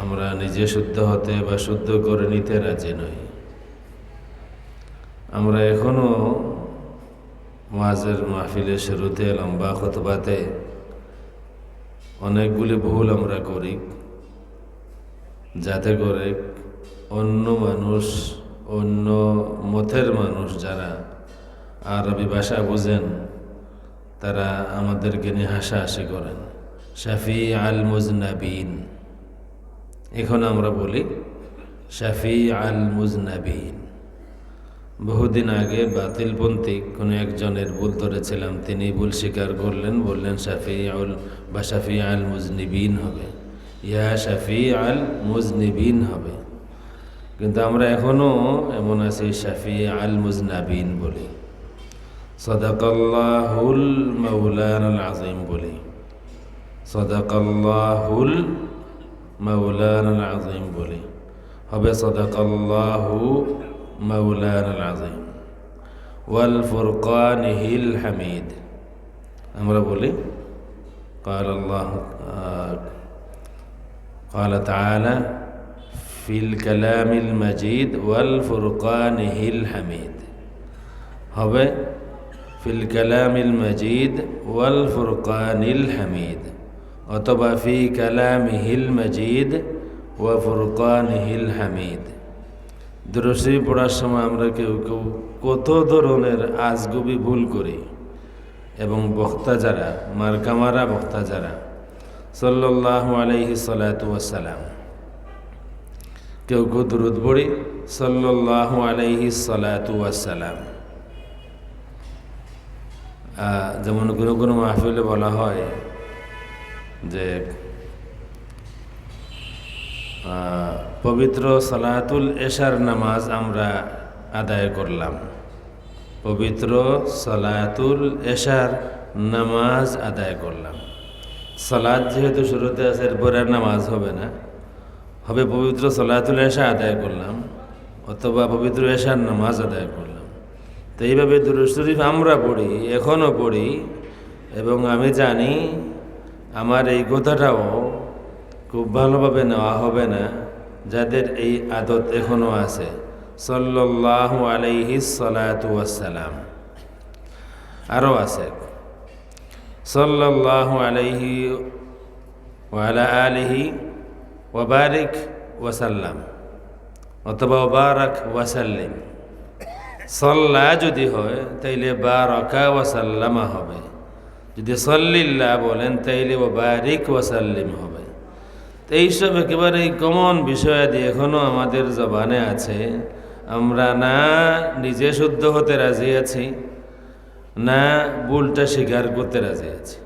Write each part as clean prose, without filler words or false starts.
আমরা নিজে শুদ্ধ হতে বা শুদ্ধ করে নিতে রাজি নই। আমরা এখনো ওয়াজের মাহফিলের শুরুতে লম্বা খুতবাতে অনেকগুলি ভুল আমরা করি, যাতে করে অন্য মানুষ, অন্য মতের মানুষ যারা আরবি ভাষা বুঝেন তারা আমাদেরকে নিয়ে হাসাহাসি করেন। শাফি আল মুজনাবিন, এখন আমরা বলি শাফি আল মুজনাবিন। বহুদিন আগে বাতিলপন্থী কোনো একজনের ভুল ধরেছিলাম, তিনি ভুল স্বীকার করলেন, বললেন শাফি আল বা শাফি আল মুজনিবিন হবে, ইয়া শাফি আল মুজনিবিন হবে। কিন্তু আমরা এখনো এমন আছি শাফি আল মুজনাবিন বলি, সাদাকাল্লাহুল মাওলানাল আযীম বলি, সাদাকাল্লাহুল মাওলানাল আযীম বলি, হবে সাদাকাল্লাহু মাওলানাল আযীম ওয়াল ফুরকানিহিল হামিদ। আমরা বলি قال الله قال تعالى في الكلام المجيد والفرقانه الحميد, হবে ফিল কালামিল মাজিদ ওয়াল ফুরকানিল হামিদ, অথবা ফি কালামিহিল মাজিদ ওয়া ফুরকানিহিল হামিদ। দুরূদ পড়ার সময় আমরা কেউ কেউ কত ধরনের আজগুবি ভুল করি, এবং বক্তা যারা, মার্কামারা বক্তা যারা, সাল্লাল্লাহু আলাইহি সাল্লাতু ওয়াসসালাম, কেউ কেউ দুরূদ পড়ি সাল্লাল্লাহু আলাইহি সাল্লাতু ওয়াসসালাম। যেমন কোনো কোনো মাহফিলে বলা হয় যে পবিত্র সালাতুল এশার নামাজ আমরা আদায় করলাম, পবিত্র সালাতুল এশার নামাজ আদায় করলাম। সালাত যেহেতু শুরুতে আছে, এরপরে আর নামাজ হবে না, হবে পবিত্র সালাতুল এশা আদায় করলাম, অথবা পবিত্র এশার নামাজ আদায় করলাম। তো এইভাবে দুরূদ শরীফ আমরা পড়ি, এখনও পড়ি, এবং আমি জানি আমার এই কথাটাও খুব ভালোভাবে নেওয়া হবে না যাদের এই আদত এখনও আছে। সাল্লাল্লাহু আলাইহি সাল্লাতু ওয়াসসালাম, আরও আছে সাল্লাল্লাহু আলাইহি ওয়া আলা আলিহি ওয়া বারিক ওয়া সাল্লাম, অথবা বারাক ওয়া সাল্লিম। সাল্লা যদি হয় তাইলে বারাকা ওয়া সাল্লামা হবে, যদি সাল্লিল্লাহ বলেন তাইলে ও বারিক ওয়া সাল্লিম হবে। তো এইসব একেবারে কমন বিষয়াদি এখনও আমাদের জবানে আছে। আমরা না নিজে শুদ্ধ হতে রাজি আছি, না ভুলটা স্বীকার করতে রাজি আছি।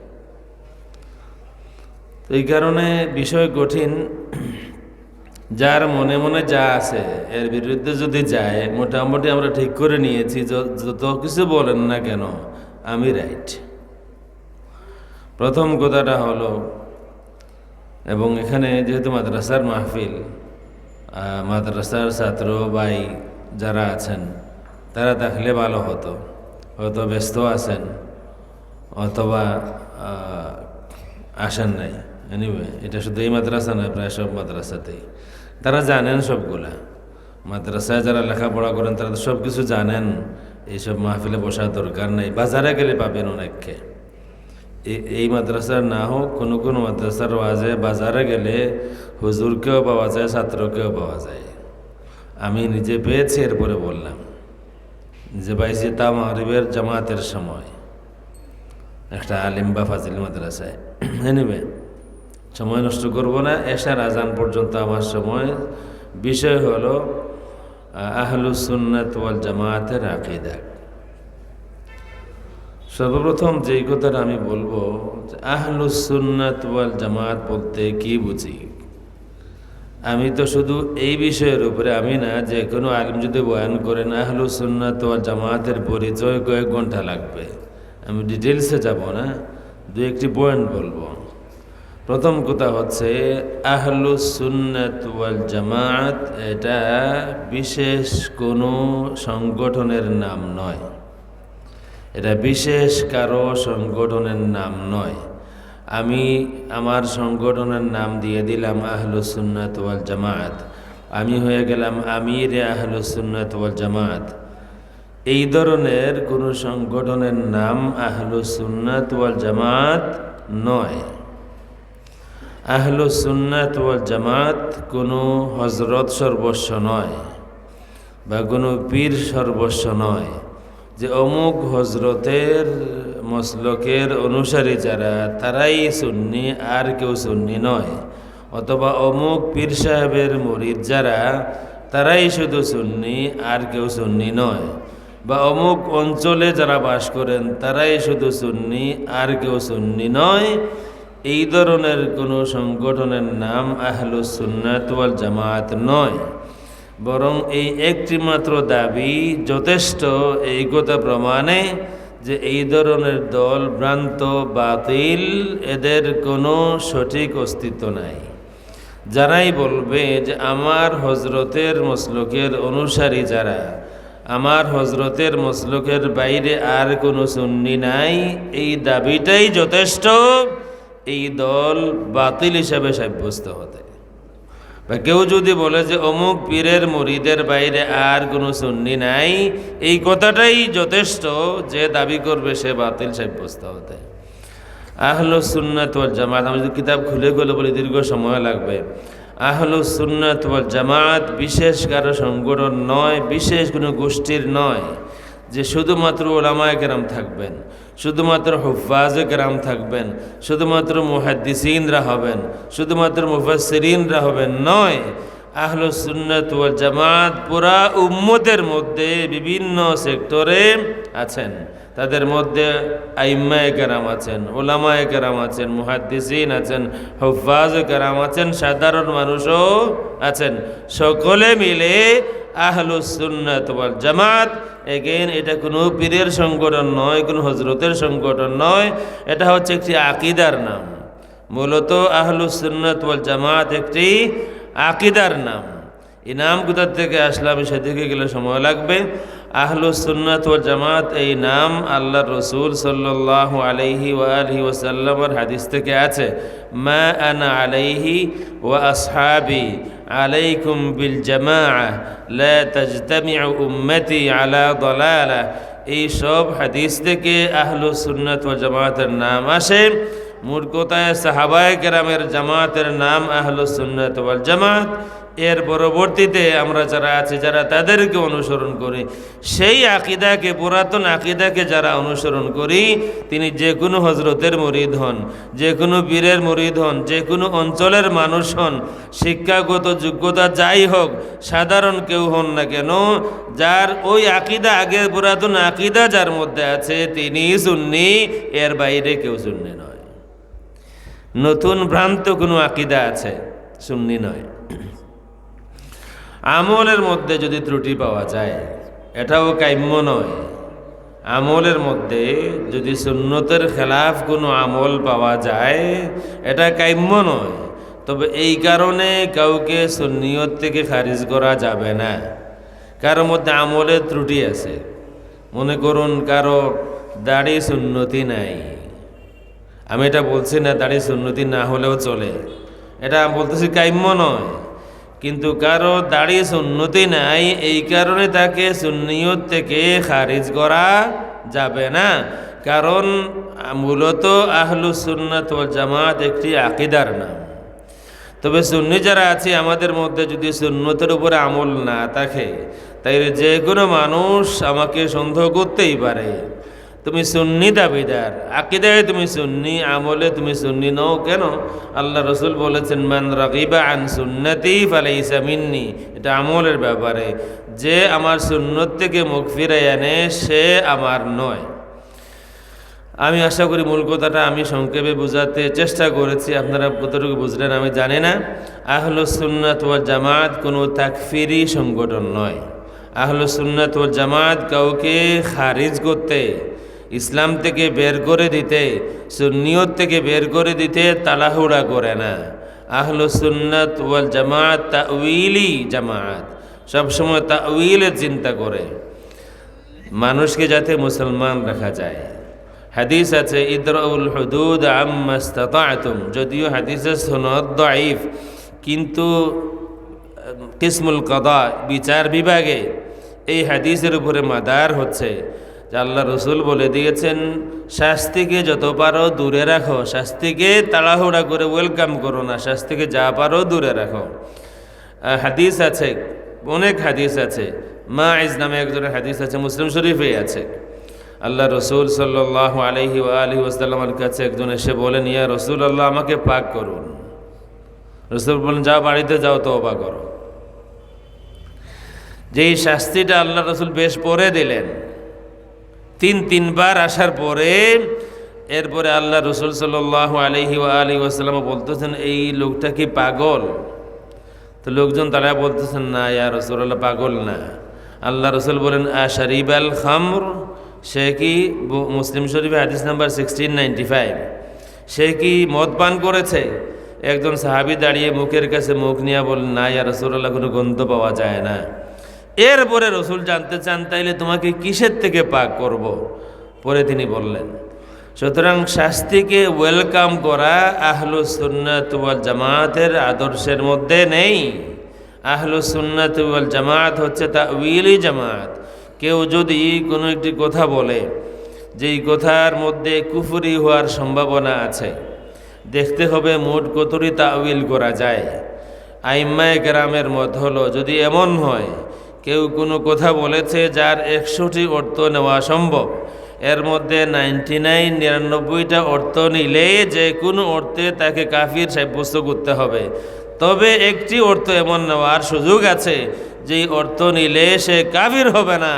তো এই কারণে বিষয় কঠিন। যার মনে মনে যা আছে এর বিরুদ্ধে যদি যায়, মোটামুটি আমরা ঠিক করে নিয়েছি যত কিছু বলেন না কেন আমি রাইট। প্রথম কথাটা হলো, এবং এখানে যেহেতু মাদ্রাসার মাহফিল, মাদ্রাসার ছাত্র ভাই যারা আছেন তারা থাকলে ভালো হতো, হয়তো ব্যস্ত আছেন অথবা আসেন নাই। এনিওয়ে, এটা শুধু এই মাদ্রাসা নয়, প্রায় সব মাদ্রাসাতেই তারা জানেন সবগুলা। মাদ্রাসায় যারা লেখাপড়া করেন তারা তো সব কিছু জানেন, এইসব মাহফিলে বসার দরকার নেই। বাজারে গেলে পাবেন অনেককে, এই মাদ্রাসার না হোক কোনো কোনো মাদ্রাসার ওয়াজে বাজারে গেলে হুজুরকেও পাওয়া যায়, ছাত্রকেও পাওয়া যায়। আমি নিজে পেয়েছি, এরপরে বললাম যে পাইছি তা মাগরিবের জামাতের সময় একটা আলিম বা ফাজিল মাদ্রাসায়। এনিওয়ে, সময় নষ্ট করব না, এশার আজান পর্যন্ত আমার সময়। বিষয় হলো আহলুস সুন্নাত ওয়াল জামাতের আকীদা। সর্বপ্রথম যেই কথাটা আমি বলবো, আহলুস সুন্নাত ওয়াল জামাত বলতে কি বুঝি। আমি তো শুধু এই বিষয়ের উপরে, আমি না, যে কোনো আলিম যদি বয়ান করেন আহলুস সুন্নাত ওয়াল জামাতের পরিচয় কয়েক ঘন্টা লাগবে। আমি ডিটেলসে যাব না, দু একটি পয়েন্ট বলবো। প্রথম কথা হচ্ছে আহলুস সুন্নাত ওয়াল জামাত এটা বিশেষ কোনো সংগঠনের নাম নয়, এটা বিশেষ কারো সংগঠনের নাম নয়। আমি আমার সংগঠনের নাম দিয়ে দিলাম আহলুস সুন্নাত ওয়াল জামাত, আমি হয়ে গেলাম আমির আহলুস সুন্নাত ওয়াল জামাত, এই ধরনের কোনো সংগঠনের নাম আহলুস সুন্নাত ওয়াল জামাত নয়। আহলুস সুন্নাত ওয়াল জামাত কোনো হজরত সর্বস্ব নয় বা কোনো পীর সর্বস্ব নয়, যে অমুক হজরতের মসলকের অনুসারী যারা তারাই সুন্নি আর কেউ সুন্নি নয়, অথবা অমুক পীর সাহেবের মুরিদ যারা তারাই শুধু সুন্নি আর কেউ সুন্নি নয়, বা অমুক অঞ্চলে যারা বাস করেন তারাই শুধু সুন্নি আর কেউ সুন্নি নয়। এই ধরনের কোনো সংগঠনের নাম আহলুস সুন্নাত ওয়াল জামাত নয়, বরং এই একটি মাত্র দাবি যথেষ্ট এই কথা প্রমাণে যে এই ধরনের দল ভ্রান্ত, বাতিল, এদের কোনো সঠিক অস্তিত্ব নাই। যারাই বলবে যে আমার হজরতের মসলকের অনুসারী যারা, আমার হজরতের মসলকের বাইরে আর কোনো সুন্নি নাই, এই দাবিটাই যথেষ্ট এই দল বাতিল হিসাবে সাব্যস্ত হতে। বা কেউ যদি বলে যে অমুক পীরের মুরিদের বাইরে আর কোনো সুন্নি নাই, এই কথাটাই যথেষ্ট যে দাবি করবে সে বাতিল সাব্যস্ত হতে। আহলুস সুন্নাত ওয়াল জামাত, আমি যদি কিতাব খুলে খুলে বলি দীর্ঘ সময় লাগবে। আহলুস সুন্নাত ওয়াল জামাত বিশেষ কারো সংগঠন নয়, বিশেষ কোনো গোষ্ঠীর নয় যে শুধুমাত্র ওলামায়ে কেরাম থাকবেন, শুধুমাত্র হুফাজে কেরাম থাকবেন, শুধুমাত্র মুহাদ্দিসিনরা হবেন, শুধুমাত্র মুফাসসিরিনরা হবেন, নয়। আহলুস সুন্নাত ওয়াল জামাত পুরা উম্মতের মধ্যে বিভিন্ন সেক্টরে আছেন। তাদের মধ্যে আইম্মায়ে কেরাম আছেন, ওলামায়ে কেরাম আছেন, মুহাদ্দিসিন আছেন, হুফাজে কেরাম আছেন, সাধারণ মানুষও আছেন। সকলে মিলে আহলুস সুন্নাত ওয়াল জামাত। এগেইন এটা কোনো পীরের সংগঠন নয়, কোনো হজরতের সংগঠন নয়, এটা হচ্ছে একটি আকিদার নাম। মূলত আহলুস সুন্নাত ওয়াল জামাত একটি আকিদার নাম। এই নাম কোথা থেকে আসলে আমি সেদিকে গেলে সময় লাগবে। আহলুস সুন্নাত ওয়াল জামাত এই নাম আল্লাহর রাসূল সাল্লাল্লাহু আলাইহি ওয়া আলিহি ওয়াসাল্লামের হাদিস থেকে আছে, মা আনা আলাইহি ওয়া আসহাবি আলাইকুম বিল জামাআ লা তাজতামিউ উম্মতি আলা দালালা। এই সব হাদিস থেকে আহলুস সুন্নাত ওয়াল জামাতের নাম আসে। মূল কথায় সাহাবায়ে কেরামের জামাতের নাম আহলুস সুন্নাত ওয়াল জামাত। এর পরবর্তীতে আমরা যারা আছি, যারা তাদেরকে অনুসরণ করি, সেই আকিদাকে, পুরাতন আকিদাকে যারা অনুসরণ করি, তিনি যে কোনো হজরতের মুরিদ হন, যে কোনো পীরের মুরিদ হন, যে কোনো অঞ্চলের মানুষ হন, শিক্ষাগত যোগ্যতা যাই হোক, সাধারণ কেউ হন না কেন, যার ওই আকিদা, আগের পুরাতন আকিদা যার মধ্যে আছে, তিনি সুন্নি, এর বাইরে কেউ সুন্নি নয়। নতুন ভ্রান্ত কোনো আকিদা আছে, সুন্নি নয়। আমলের মধ্যে যদি ত্রুটি পাওয়া যায়, এটাও কাম্য নয়। আমলের মধ্যে যদি সুন্নতের খেলাফ কোনো আমল পাওয়া যায়, এটা কাম্য নয়। তবে এই কারণে কাউকে সুন্নিয়ত থেকে খারিজ করা যাবে না। কারোর মধ্যে আমলের ত্রুটি আছে, মনে করুন কারো দাড়ি সুন্নতি নাই, আমি এটা বলছি না দাড়ি সুন্নতি না হলেও চলে, এটা বলতেছি কাম্য নয়। কিন্তু কারো দাড়ি সুন্নতি নাই, এই কারণে তাকে সুন্নিয়ত থেকে খারিজ করা যাবে না। কারণ মূলত আহলুস সুন্নাত ওয়াল জামাত একটি আকিদার নাম। তবে সুন্নি যারা আছে আমাদের মধ্যে, যদি সুন্নতের উপরে আমল না থাকে, তাই যে কোনো মানুষ আমাকে সন্দেহ করতেই পারে, তুমি সুন্নি দাবিদার, আকিদায় তুমি সুন্নি, আমলে তুমি সুন্নি নও কেন? আল্লাহ রসুল বলেছেন, মান রাগিবা আন সুন্নতি ফালাইসা মিন্নি। এটা আমলের ব্যাপারে, যে আমার সুন্নত থেকে মুখ ফিরাই আনে সে আমার নয়। আমি আশা করি মূল কথাটা আমি সংক্ষেপে বোঝাতে চেষ্টা করেছি, আপনারা কতটুকু বুঝলেন আমি জানি না। আহলুস সুন্নাত ওয়াল জামাত কোনো তাকফিরি সংগঠন নয়। আহলুস সুন্নাত ওয়াল জামাত কাউকে খারিজ করতে, ইসলাম থেকে বের করে দিতে, সুন্নিয়ত থেকে বের করে দিতে তাড়াহুড়া করে না। আহলুস সুন্নাত ওয়াল জামাত তাউইলি জামাত, সবসময় তাউইলের চিন্তা করে, মানুষকে যাতে মুসলমান রাখা যায়, হাদিস আছে ইদরাউল হুদুদ আম্মা ইসতাতা'তুম, যদিও হাদিসের সনদ দাঈফ, কিন্তু কিসমুল কাদা বিচার বিভাগে এই হাদিসের উপরে মাদার হচ্ছে যে আল্লাহ রসুল বলে দিয়েছেন শাস্তিকে যত পারো দূরে রাখো, শাস্তিকে তাড়াহুড়া করে ওয়েলকাম করো না, শাস্তিকে যা পারো দূরে রাখো। হাদিস আছে, অনেক হাদিস আছে। মাইজ নামে একজনের হাদিস আছে, মুসলিম শরীফে আছে। আল্লাহ রসুল সাল্লাল্লাহু আলাইহি ওয়া আলিহি ওয়াসাল্লামের কাছে একজন এসে বলেন, ইয়া রসুল আল্লাহ, আমাকে পাক করুন। রসুল বলেন, যাও বাড়িতে যাও, তওবা করো। যেই শাস্তিটা আল্লাহ রসুল বেশ পরে দিলেন, তিনবার আসার পরে, এরপরে আল্লাহ রসুল সাল্লাল্লাহু আলাইহি ওয়া আলিহি ওয়াসাল্লাম বলতেছেন, এই লোকটা কি পাগল? তো লোকজন তারা বলতেছেন, না ইয়া রাসূলুল্লাহ, পাগল না। আল্লাহ রসুল বলেন, আশারিবাল খামর, সে কি, মুসলিম শরীফে হাদিস নাম্বার 1695, সে কি মদ পান করেছে? একজন সাহাবী দাঁড়িয়ে মুখের কাছে মুখ নিয়ে বলেন, না ইয়া রাসূলুল্লাহ, কোনো গন্ধ পাওয়া যায় না। এরপরে রসুল জানতে চান, তাইলে তোমাকে কিসের থেকে পাক করব? পরে তিনি বললেন, সুতরাং শাস্তিকে ওয়েলকাম করা আহলুস সুন্নাত ওয়াল জামাতের আদর্শের মধ্যে নেই। আহলুস সুন্নাত ওয়াল জামাত হচ্ছে তা'ওয়িলি জামাত। কেউ যদি কোনো একটি কথা বলে যেই কথার মধ্যে কুফরি হওয়ার সম্ভাবনা আছে, দেখতে হবে মোট কতটি তা'ওয়িল করা যায়। আইম্মায়ে কেরামের মত হলো, যদি এমন হয় কেউ কোনো কথা বলেছে যার 100টি অর্থ নেওয়া সম্ভব, এর মধ্যে 99-99টা অর্থ নিলে যে কোনো অর্থে তাকে কাফির সাব্যস্ত করতে হবে। তবে একটি অর্থ এমন নেওয়ার সুযোগ আছে যেই অর্থ নিলে সে কাফির হবে না।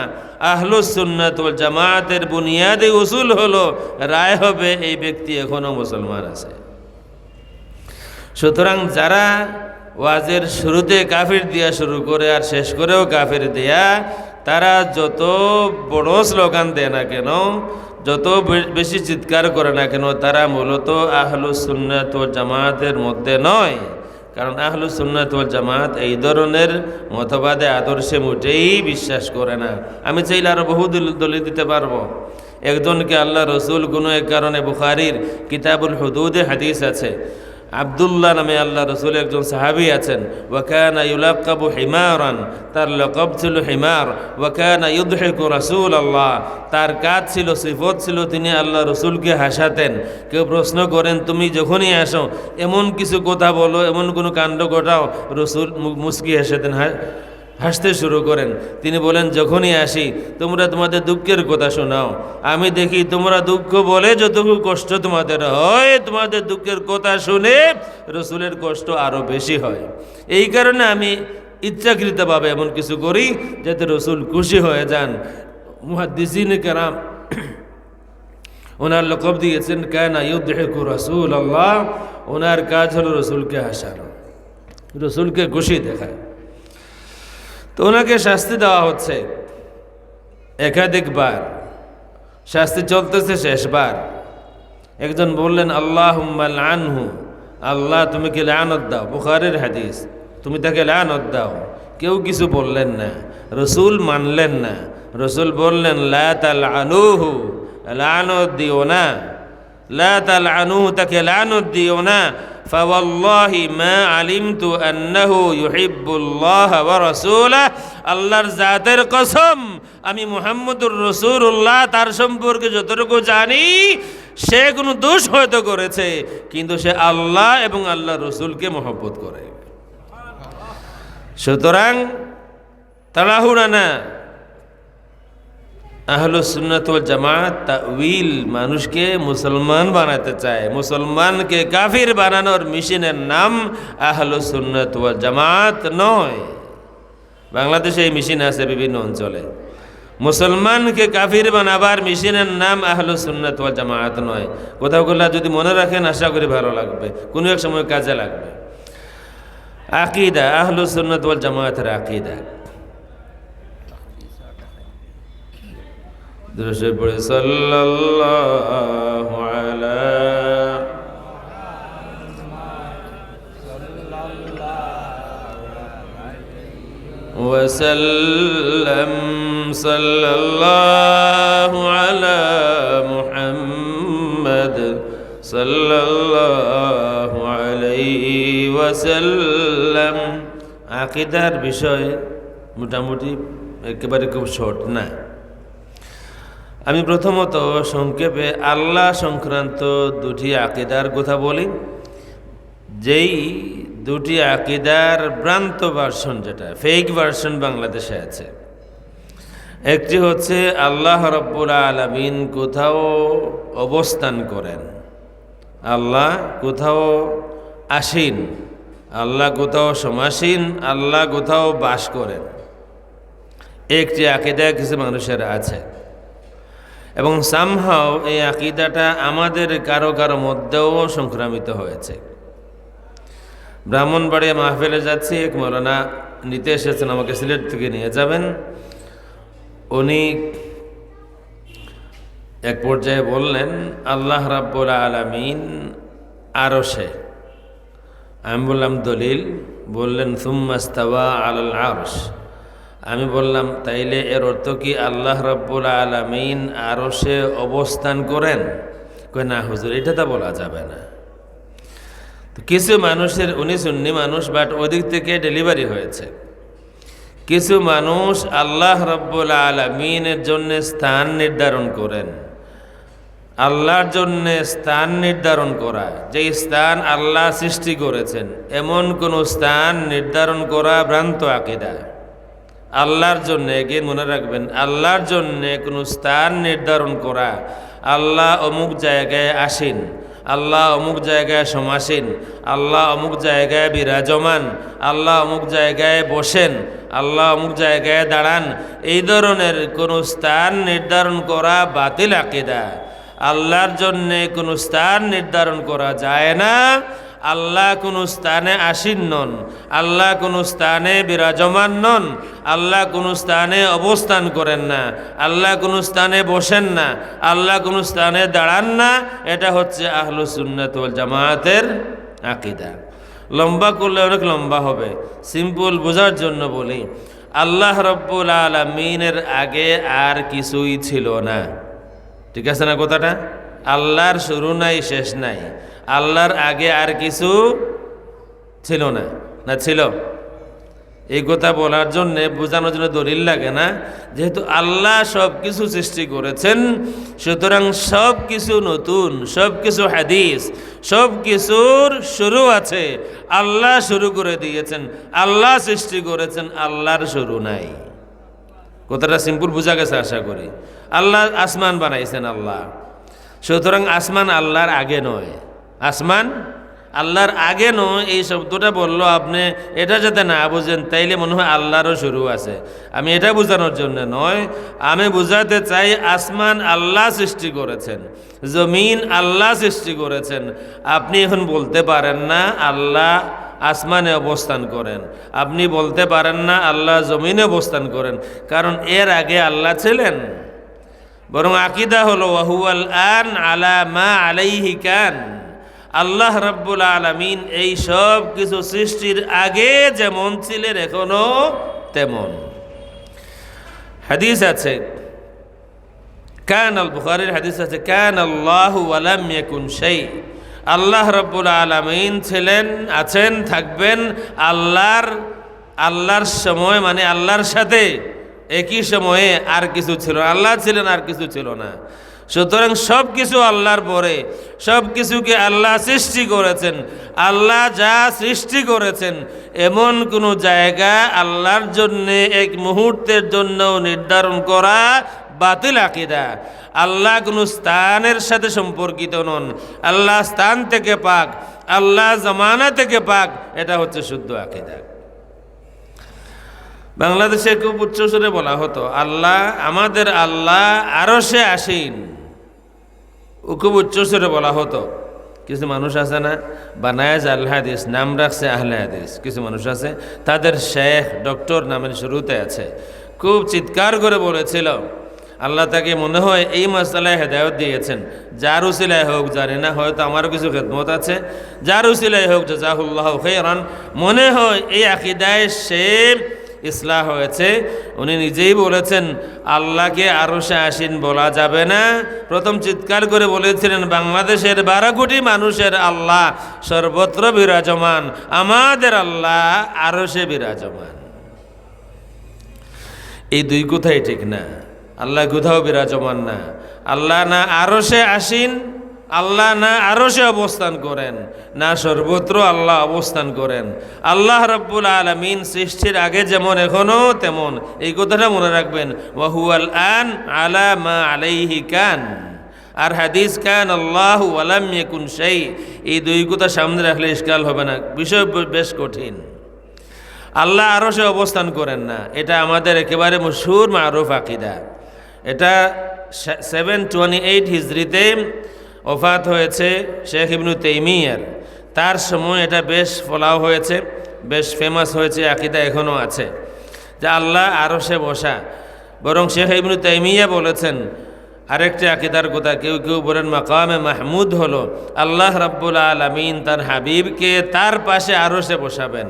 আহলুস সুন্নাত ওয়াল জামাতের বুনিয়াদি উসুল হলো, রায় হবে এই ব্যক্তি এখনো মুসলমান আছে। সুতরাং যারা ওয়াজের শুরুতে কাফির দিয়া শুরু করে আর শেষ করেও কাফির দেয়া, তারা যত বড় স্লোগান দেয় না কেন, যত বেশি চিৎকার করে না কেন, তারা মূলত আহলুস সুন্নাত ওয়াল জামাতের মধ্যে নয়। কারণ আহলুস সুন্নাত ওয়াল জামাত এই ধরনের মতবাদে আদর্শে মোটেই বিশ্বাস করে না। আমি চাইলে আরও বহু দলিল দিতে পারবো। একজনকে আল্লাহ রসুল কোনো এক কারণে, বুখারীর কিতাবুল হুদুদে হাদিস আছে, আব্দুল্লাহ নামে আল্লাহ রসুল একজন সাহাবী আছেন, ওয়াকানা ইউলাক্কাবু হিমারান, তার লকব ছিল হিমার, ওয়াকানা ইউদহিকু রাসূলুল্লাহ, তার কাজ ছিল, সিফত ছিল, তিনি আল্লাহ রসুলকে হাসাতেন। কেউ প্রশ্ন করেন, তুমি যখনই আসো এমন কিছু কথা বলো, এমন কোনো কাণ্ড ঘটাও, রসুল মুস্কি হেসেতেন, হাসতে শুরু করেন। তিনি বলেন, যখনই আসি তোমরা তোমাদের দুঃখের কথা শোনাও, আমি দেখি তোমরা দুঃখ বলে যতটুকু কষ্ট তোমাদের হয়, তোমাদের দুঃখের কথা শুনে রসুলের কষ্ট আরও বেশি হয়। এই কারণে আমি ইচ্ছাকৃতভাবে এমন কিছু করি যাতে রসুল খুশি হয়ে যান। মুহাদ্দিসিনে কেরাম ওনার লকব দিয়েছেন কানা ইউদহিকু রাসূলুল্লাহ, ওনার কাজ হলো রসুলকে হাসানো, রসুলকে খুশি দেখায়। তো ওনাকে শাস্তি দেওয়া হচ্ছে একাধিকবার, শাস্তি চলতেছে শেষবার। একজন বললেন, আল্লাহুম্মা লানহু, আল্লাহ তুমি কি লানত দাও, বুখারীর হাদিস, তুমি তাকে লানত দাও। কেউ কিছু বললেন না, রসুল মানলেন না। রসুল বললেন, লা তালআনুহু, লানত দিও না, লা তালআনুহু, তাকে লানত দিও না। ফাওয়াল্লাহি মা আলিমতু আন্নাহু ইউহিব্বুল্লাহ ওয়া রাসূলাহ, আল্লাহর জাতের কসম, আমি মুহাম্মদুর রাসূলুল্লাহ তার সম্পর্কে যতটুকু জানি, সে কোনো দোষ হয়তো করেছে, কিন্তু সে আল্লাহ এবং আল্লাহ রসুলকে মহব্বত করে। সুতরাং তাড়াহুড়া না। আহলুস সুন্নাত ওয়াল জামাত তা'ওয়িল, মানুষকে মুসলমান বানাতে চায়। মুসলমানকে কাফির বানানোর মিশনের নাম আহলুস সুন্নাত ওয়াল জামাত নয়। বাংলাদেশে এই মিশন আছে বিভিন্ন অঞ্চলে। মুসলমানকে কাফির বানাবার মিশনের নাম আহলুস সুন্নাত ওয়াল জামাত নয়। কথাগুলো যদি মনে রাখেন আশা করি ভালো লাগবে, কোনো এক সময় কাজে লাগবে। আকীদা, আহলুস সুন্নাত ওয়াল জামাতের আকীদা। درشد پڑھے صلی اللہ علیہ وسلم صلی اللہ علی محمد সাল্লাল্লাহু আলাইহি ওয়াসাল্লাম। আকীদার বিষয় মোটামুটি একেবারে খুব শর্ট না। আমি প্রথমত সংক্ষেপে আল্লাহ সংক্রান্ত দুটি আকীদার কথা বলি, যেই দুটি আকীদার ভ্রান্ত ভার্সন, যেটা ফেক ভার্সন বাংলাদেশে আছে। একটি হচ্ছে আল্লাহ রাব্বুল আলামিন কোথাও অবস্থান করেন, আল্লাহ কোথাও আসীন, আল্লাহ কোথাও সমাসীন, আল্লাহ কোথাও বাস করেন। একটি আকীদা কিছু মানুষের আছে, এবং সামহাও এই আকীদাটা আমাদের কারো কারো মধ্যেও সংক্রামিত হয়েছে। ব্রাহ্মণবাড়িয়া মাহফিলে যাচ্ছি, এক মৌলানা নিতে এসেছেন, আমাকে সিলেট থেকে নিয়ে যাবেন। উনি এক পর্যায়ে বললেন আল্লাহ রাব্বুল আলামিন আরশে। আমি বললাম দলিল। বললেন সুম্মা ইস্তাওয়া আলাল আরশ। আমি বললাম তাইলে এর অর্থ কি আল্লাহ রাব্বুল আলামিন আরশে অবস্থান করেন? কই না হুজুর, এটা তো বলা যাবে না। তো কিছু মানুষের, উনি সুন্নি মানুষ, বাট ওদিক থেকে ডেলিভারি হয়েছে। কিছু মানুষ আল্লাহ রাব্বুল আলামিনের জন্য স্থান নির্ধারণ করেন। আল্লাহর জন্য স্থান নির্ধারণ করা, যে স্থান আল্লাহ সৃষ্টি করেছেন, এমন কোন স্থান নির্ধারণ করা ভ্রান্ত আকীদা। আল্লাহর জন্য, এগিয়ে মনে রাখবেন, আল্লাহর জন্য কোনো স্থান নির্ধারণ করা, আল্লাহ অমুক জায়গায় আসীন, আল্লাহ অমুক জায়গায় সমাসীন, আল্লাহ অমুক জায়গায় বিরাজমান, আল্লাহ অমুক জায়গায় বসেন, আল্লাহ অমুক জায়গায় দাঁড়ান, এই ধরনের কোনো স্থান নির্ধারণ করা বাতিল আকীদা। আল্লাহর জন্যে কোনো স্থান নির্ধারণ করা যায় না। আল্লাহ কোনো স্থানে আসীন নন, আল্লাহ কোনো স্থানে বিরাজমান নন, আল্লাহ কোনো স্থানে অবস্থান করেন না, আল্লাহ কোনো স্থানে বসেন না, আল্লাহ কোনো স্থানে দাঁড়ান না। এটা হচ্ছে আহলুস সুন্নাত ওয়াল জামায়াতের আকীদা। লম্বা করলে অনেক লম্বা হবে, সিম্পল বোঝার জন্য বলি, আল্লাহ রাব্বুল আলামিনের আগে আর কিছুই ছিল না। ঠিক আছে না কথাটা? আল্লাহর শুরু নাই, শেষ নাই। আল্লাহর আগে আর কিছু ছিল না, না ছিল? এই কথা বলার জন্য, বোঝানোর জন্য দলিল লাগে না? যেহেতু আল্লাহ সব কিছু সৃষ্টি করেছেন, সুতরাং সব কিছু নতুন, সব কিছু হাদিস, সব কিছুর শুরু আছে। আল্লাহ শুরু করে দিয়েছেন, আল্লাহ সৃষ্টি করেছেন, আল্লাহর শুরু নাই। কথাটা সিম্পল বোঝা গেছে আশা করি। আল্লাহ আসমান বানাইছেন আল্লাহ, সুতরাং আসমান আল্লাহর আগে নয়। আসমান আল্লাহর আগে নয়, এই শব্দটা বললো আপনি, এটা যাতে না বুঝেন তাইলে মনে হয় আল্লাহরও শুরু আছে। আমি এটা বোঝানোর জন্য নয়, আমি বোঝাতে চাই আসমান আল্লাহ সৃষ্টি করেছেন, জমিন আল্লাহ সৃষ্টি করেছেন। আপনি এখন বলতে পারেন না আল্লাহ আসমানে অবস্থান করেন, আপনি বলতে পারেন না আল্লাহ জমিনে অবস্থান করেন, কারণ এর আগে আল্লাহ ছিলেন। বরং আকীদা হলো ওয়াহুয়াল আন আলা মা আলাইহি কান। আল্লাহ রাব্বুল আলামিন এই সব কিছু সৃষ্টির আগে যেমন ছিলেন, এখনো তেমন। হাদিস আছে, কান আল বুখারীর হাদিস আছে, কান আল্লাহু ওয়া লাম ইয়াকুন শাই। আল্লাহ রাব্বুল আলামিন ছিলেন, আছেন, থাকবেন। আল্লাহর সময় মানে আল্লাহর সাথে একই সময়ে আর কিছু ছিল, আল্লাহ ছিলেন আর কিছু ছিল না। সুতরাং সব কিছু আল্লাহর পরে, সব কিছুকে আল্লাহ সৃষ্টি করেছেন। আল্লাহ যা সৃষ্টি করেছেন এমন কোনো জায়গা আল্লাহর জন্যে এক মুহূর্তের জন্য নির্ধারণ করা বাতিল আকীদা। আল্লাহ কোনো স্থানের সাথে সম্পর্কিত নন, আল্লাহ স্থান থেকে পাক, আল্লাহ জামানা থেকে পাক। এটা হচ্ছে শুদ্ধ আকীদা। বাংলাদেশে খুব উচ্চস্বরে বলা হতো আল্লাহ, আমাদের আল্লাহ আরশে আসীন, খুব উচ্চস্বরে বলা হতো। কিছু মানুষ আছে না, বানায় আল হাদিস, নাম রাখছে আহলে হাদিস। কিছু মানুষ আছে তাদের শেখ ডক্টর নামের শুরুতে আছে, খুব চিৎকার করে বলেছিল আল্লাহ তাকে মনে হয় এই মাসআলায় হেদায়েত দিয়েছেন। যার উসিলায় হোক, জানি না, হয়তো আমারও কিছু খেদমত আছে, যার উসিলায় হোক জাযাহুল্লাহু খাইরান। মনে হয় এই আকীদায় সে ইসলাহ হয়েছে। উনি নিজেই বলেছেন আল্লাহকে আরশে আসীন বলা যাবে না। প্রথম চিৎকার করে বলেছিলেন বাংলাদেশের 12 কোটি মানুষের আল্লাহ সর্বত্র বিরাজমান, আমাদের আল্লাহ আরশে বিরাজমান। এই দুই কথাই ঠিক না। আল্লাহ কোথাও বিরাজমান না। আল্লাহ না আরশে আসীন, আল্লাহ না আরশে অবস্থান করেন, না সর্বত্র আল্লাহ অবস্থান করেন। আল্লাহ রাব্বুল আলামিন সৃষ্টির আগে যেমন এখনো তেমন। এই কথাটা মনে রাখবেন, ওয়া হুয়াল আন আলা মা আলাইহি কান। আর হাদিস কান আল্লাহু ওয়া লাম ইয়াকুন শাই, এই দুই কথা সামনে রাখলে ইশকাল হবে না। বিষয় বেশ কঠিন। আল্লাহ আরশে অবস্থান করেন না, এটা আমাদের একেবারে মশহুর মারুফ আকীদা। এটা 728 হিজরিতে ওফাত হয়েছে শেখ ইবনু তাইমিয়ার। তার সময় এটা বেশ ফলাও হয়েছে, বেশ ফেমাস হয়েছে, আকীদা এখনও আছে যে আল্লাহ আরশে বসা। বরং শেখ ইবনু তাইমিয়া বলেছেন আরেকটি আকীদার কথা, কেউ কেউ বলেন মাকামে মাহমুদ হলো আল্লাহ রাব্বুল আলামিন তার হাবিবকে তার পাশে আরশে বসাবেন।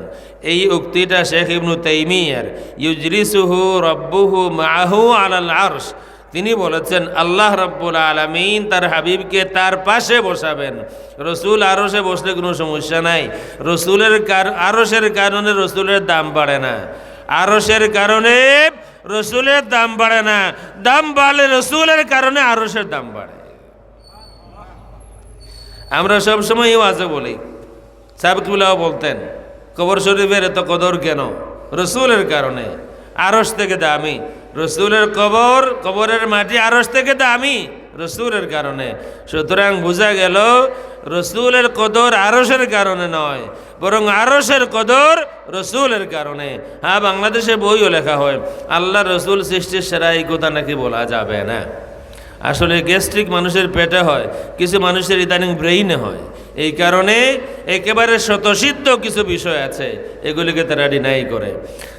এই উক্তিটা শেখ ইবনু তাইমিয়ার, ইউজলিসুহু রাব্বুহু মাআহু আলাল আরশ। তিনি বলেছেন আল্লাহ রাব্বুল আলামিন তার হাবিবকে তার পাশে বসাবেন। রসুল আরশে বসলে কোনো সমস্যা নাই। রসুলের আরশের কারণে রসুলের দাম বাড়ে না, আরশের কারণে রসুলের দাম বাড়ে না। দাম বাড়লে রসুলের কারণে আরশের দাম বাড়ে। আমরা সবসময় ওয়াজে বলি, সাবেকুল্লাহ বলতেন কবর শরীফের এত কদর কেন? রসুলের কারণে। আরশ থেকে দামি রসুলের কবর, কবরের মাটি আরশ থেকে দামি রসুলের কারণে। সুতরাং বোঝা গেল রসুলের কদর আরশের কারণে নয়, বরং আরশের কদর রসুলের কারণে। হ্যাঁ, বাংলাদেশে বইও লেখা হয় আল্লাহ রসুল সৃষ্টির সেরা, এই কথা নাকি বলা যাবে না। আসলে গ্যাস্ট্রিক মানুষের পেটে হয়, কিছু মানুষের ইদানিং ব্রেইনে হয়। এই কারণে একেবারে স্বতঃসিদ্ধ কিছু বিষয় আছে, এগুলিকে তারা ডিনাই করে।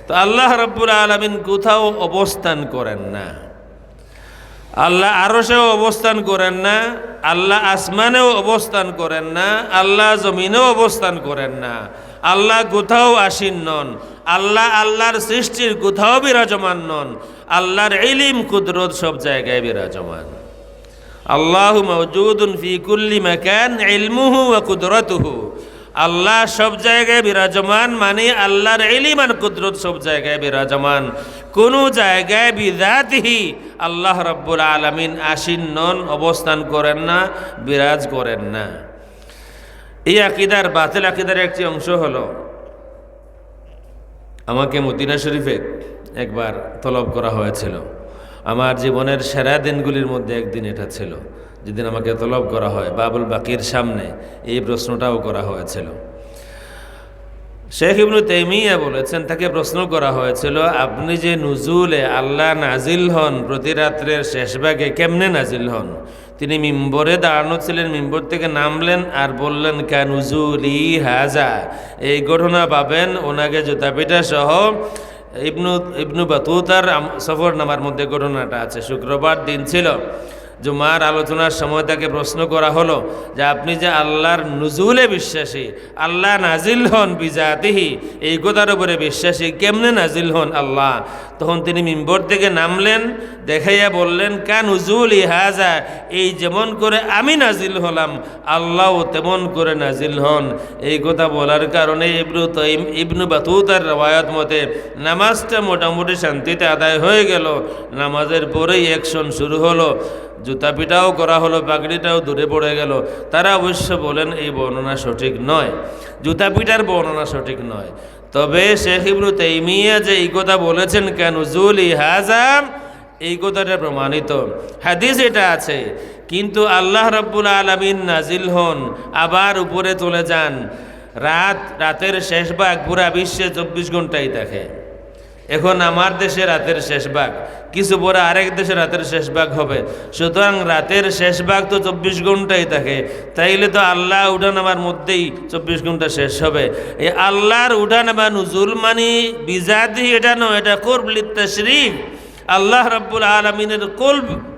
তো আল্লাহ রাব্বুল আলামিন কোথাও অবস্থান করেন না। আল্লাহ আরশেও অবস্থান করেন না, আল্লাহ আসমানেও অবস্থান করেন না, আল্লাহ জমিনেও অবস্থান করেন না। আল্লাহ কোথাও আসীন নন, আল্লাহ আল্লাহর সৃষ্টির কোথাও বিরাজমান নন। আল্লাহর ইলম কুদরত সব জায়গায় বিরাজমান। আল্লাহু মাওজুদুন ফি কুল্লি মাকান ইলমুহু ওয়া কুদরতুহু। আল্লাহ সব জায়গায় বিরাজমান মানে আল্লাহর ইলম আর কুদরত সব জায়গায় বিরাজমান। কোন জায়গায় বিযাতিহি আল্লাহ রাব্বুল আলামিন আসীন নন, অবস্থান করেন না, বিরাজ করেন না। এই আকীদার বাতিল আকীদার একটি অংশ হলো, আমাকে মদিনা শরীফে একবার তলব করা হয়েছিল। আমার জীবনের সেরা দিনগুলির মধ্যে একদিন এটা ছিল, যেদিন আমাকে তলব করা হয়। বাবুল বাকির সামনে এই প্রশ্নটাও করা হয়েছিল। শেখ ইবনু তাইমিয়া বলেছেন, তাকে প্রশ্ন করা হয়েছিল আপনি যে নুজুলে আল্লাহ নাজিল হন প্রতি রাত্রের শেষ ভাগে, কেমনে নাজিল হন? তিনি মিম্বরে দাঁড়ানো ছিলেন, মিম্বর থেকে নামলেন আর বললেন কানুজুলি হাজা। এই ঘটনা পাবেন ওনাকে জুতাপিটা সহ ইবনু বাতুতার সফরনামার মধ্যে ঘটনাটা আছে। শুক্রবার দিন ছিল, জুমার আলোচনার সময় তাকে প্রশ্ন করা হলো যে আপনি যে আল্লাহর নুজুলে বিশ্বাসী, আল্লাহ নাজিল হন বিজাতিহি, এই কথার উপরে বিশ্বাসী, কেমনে নাজিল হন আল্লাহ? তখন তিনি মিম্বর থেকে নামলেন, দেখাইয়া বললেন কা নুজুল ইহাজা, এই যেমন করে আমি নাজিল হলাম আল্লাহও তেমন করে নাজিল হন। এই কথা বলার কারণে ইবনু বাতুতার রওয়ায়াত মতে নামাজটা মোটামুটি শান্তিতে আদায় হয়ে গেল। নামাজের পরেই অ্যাকশন শুরু হলো, জুতা পিটাও করা হলো, পাগড়িটাও দূরে পড়ে গেল। তারা অবশ্য বলেন এই বর্ণনা সঠিক নয়, জুতা পিটার বর্ণনা সঠিক নয়। তবে শেখ ইবনু তাইমিয়া যে এই কথা বলেছেন কেন নুজুলি হাজা, এই কথাটা প্রমাণিত, হাদিস এটা আছে। কিন্তু আল্লাহ রাব্বুল আলামিন নাজিল হন আবার উপরে চলে যান। রাতের শেষ ভাগ পুরা বিশ্বে 24 ঘন্টাই থাকে। এখন আমার দেশে রাতের শেষ ভাগ, কিছু পরে আরেক দেশে রাতের শেষ ভাগ হবে। সুতরাং রাতের শেষ ভাগ তো 24 ঘন্টাই থাকে, তাইলে তো আল্লাহ উঠানামার মধ্যেই 24 ঘন্টা শেষ হবে। এই আল্লাহর উঠানামা নুজুল মানি বিজাতি এটা নয়, এটা কুরব লিত তাশরীফ। আল্লাহ রাব্বুল আলামিনের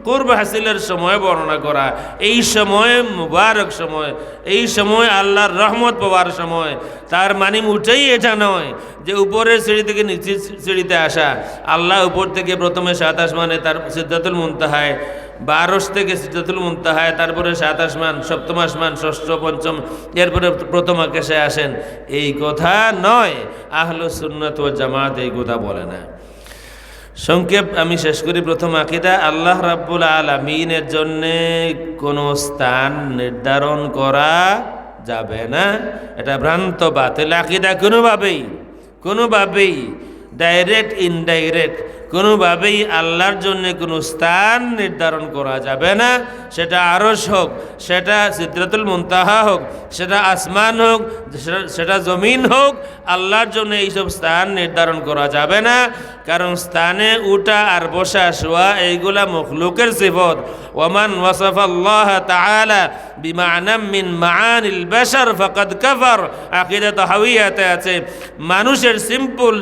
কুরব হাসিলের সময় বর্ণনা করা। এই সময় মুবারক সময়, এই সময় আল্লাহর রহমত পাওয়ার সময়। তার মানে উঠেই এটা নয় যে উপরের সিঁড়ি থেকে নিচের সিঁড়িতে আসা। আল্লাহ উপর থেকে প্রথমে 7 আসমানে, তার সিদরাতুল মুনতাহায়, 12 থেকে সিদরাতুল মুনতাহায়, তারপরে 7 আসমান, 7ম আসমান, 6ষ্ঠ, 5ম, এরপরে প্রথম আকাশে আসেন, এই কথা নয়। আহলুস সুন্নাত ওয়াল জামাত এই কথা বলে না। সংক্ষেপ আমি শেষ করি। প্রথম আকীদা, আল্লাহ রাব্বুল আলামিনের জন্যে কোনো স্থান নির্ধারণ করা যাবে না, এটা ভ্রান্ত বাতিল আকীদা। কোনোভাবেই ডাইরেক্ট ইনডাইরেক্ট কোনোভাবেই আল্লাহর জন্য কোনো স্থান নির্ধারণ করা যাবে না। সেটা আরশ হোক, সেটা সিদরাতুল মুনতাহা হোক, সেটা আসমান হোক, সেটা জমিন হোক, আল্লাহর জন্য এইসব স্থান নির্ধারণ করা যাবে না। কারণ স্থানে উঠা আর বসা, শোয়া এইগুলা মখলুকের সিফত। ওয়ামান ওয়াসাফাল্লাহ তাআলা বিমা'নাম মিন মা'আনিল বাশার ফাকাদ কাফার। আকীদাত হাওয়িয়াতে আছে মানুষের সিম্পল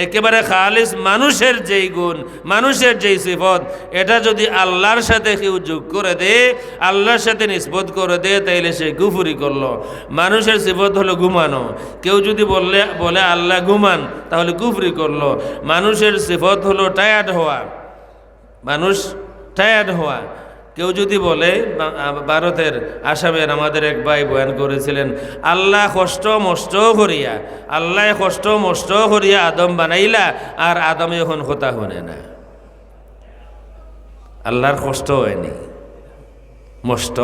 একেবারে খালিস মানুষের যেই গুণ, মানুষের যেই সিফত, এটা যদি আল্লাহর সাথে কেউ যোগ করে দে, আল্লাহর সাথে নিসবত করে দে, তাইলে সে কুফরি করলো। মানুষের সিফত হলো ঘুমানো, কেউ যদি বলে আল্লাহ ঘুমান, তাহলে কুফরি করলো। মানুষের সিফত হলো টায়ার্ড হওয়া, মানুষ টায়ার্ড হওয়া। কেউ যদি বলে, ভারতের আসামের আমাদের এক ভাই বয়ান করেছিলেন, আল্লাহ কষ্ট মষ্ট করিয়া আদম বানাইলা, আর আদমে এখন কথা শুনে না। আল্লাহর কষ্ট হয়নি, মষ্ট।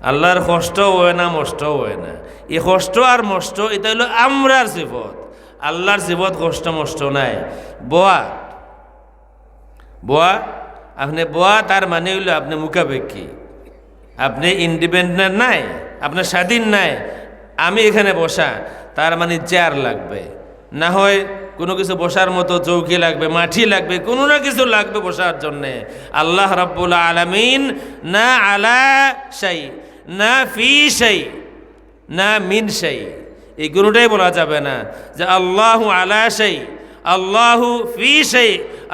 আল্লাহর কষ্ট হয় না, মষ্ট হয় না। এই কষ্ট আর মষ্ট এটা হলো আমরার সিফত। আল্লাহর সিফত কষ্ট মষ্ট নাই। বোয়া আপনি বোয়া, তার মানে হইল আপনি মুখাপেক্ষী, আপনি ইন্ডিপেন্ডেন্ট নাই, আপনার স্বাধীন নাই। আমি এখানে বসা, তার মানে চেয়ার লাগবে, না হয় কোনো কিছু বসার মতো চৌকি লাগবে, মাটি লাগবে, কোনো না কিছু লাগবে বসার জন্যে। আল্লাহ রাব্বুল আলামিন না আলা শাই, না ফি শাই, না মিন শাই, এই কোনোটাই বলা যাবে না যে আল্লাহু আলা শাই, আল্লাহু ফি শাই,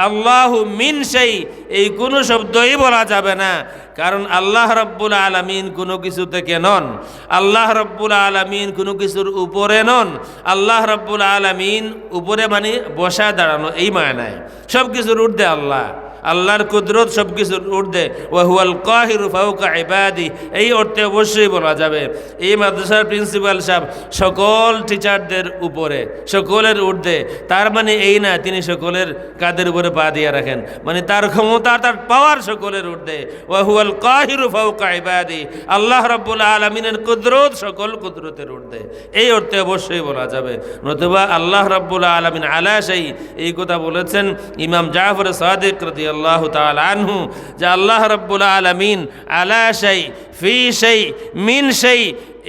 আল্লাহু মিন শাই, এই কোনো শব্দই বলা যাবে না। কারণ আল্লাহ রাব্বুল আলামিন কোনো কিছু থেকে নন, আল্লাহ রাব্বুল আলামিন কোনো কিছুর উপরে নন। আল্লাহ রাব্বুল আলামিন উপরে মানে বসা দাঁড়ানো, এই মায়নায় সব কিছুর ঊর্ধ্বে আল্লাহ। আল্লাহর কুদরত সব কিছুর ঊর্ধ্বে। ওয়া হুয়াল কাহিরু ফাওকা ইবাদি, এই অর্থে অবশ্যই বলা যাবে। এই মাদ্রাসার প্রিন্সিপাল সাহেব সকল টিচারদের উপরে, সকলের ঊর্ধ্বে। তার মানে এই না তিনি সকলের কাদের উপরে পা দিয়ে রাখেন, মানে তার ক্ষমতা, তার পাওয়ার সকলের ঊর্ধ্বে। ওয়া হুয়াল কাহিরু ফাওকা ইবাদি, আল্লাহ রাব্বুল আলামিনের কুদরত সকল কুদরতের ঊর্ধ্বে, এই অর্থে অবশ্যই বলা যাবে। নতুবা আল্লাহ রাব্বুল আলামিন আলা শাই, এই কথা বলেছেন ইমাম জাফর সাদিক রাদিয়াল্লাহু তাআলা আনহু, যে আল্লাহ রাব্বুল আলামিন আলা শাই, ফি শাই, মিন শাই,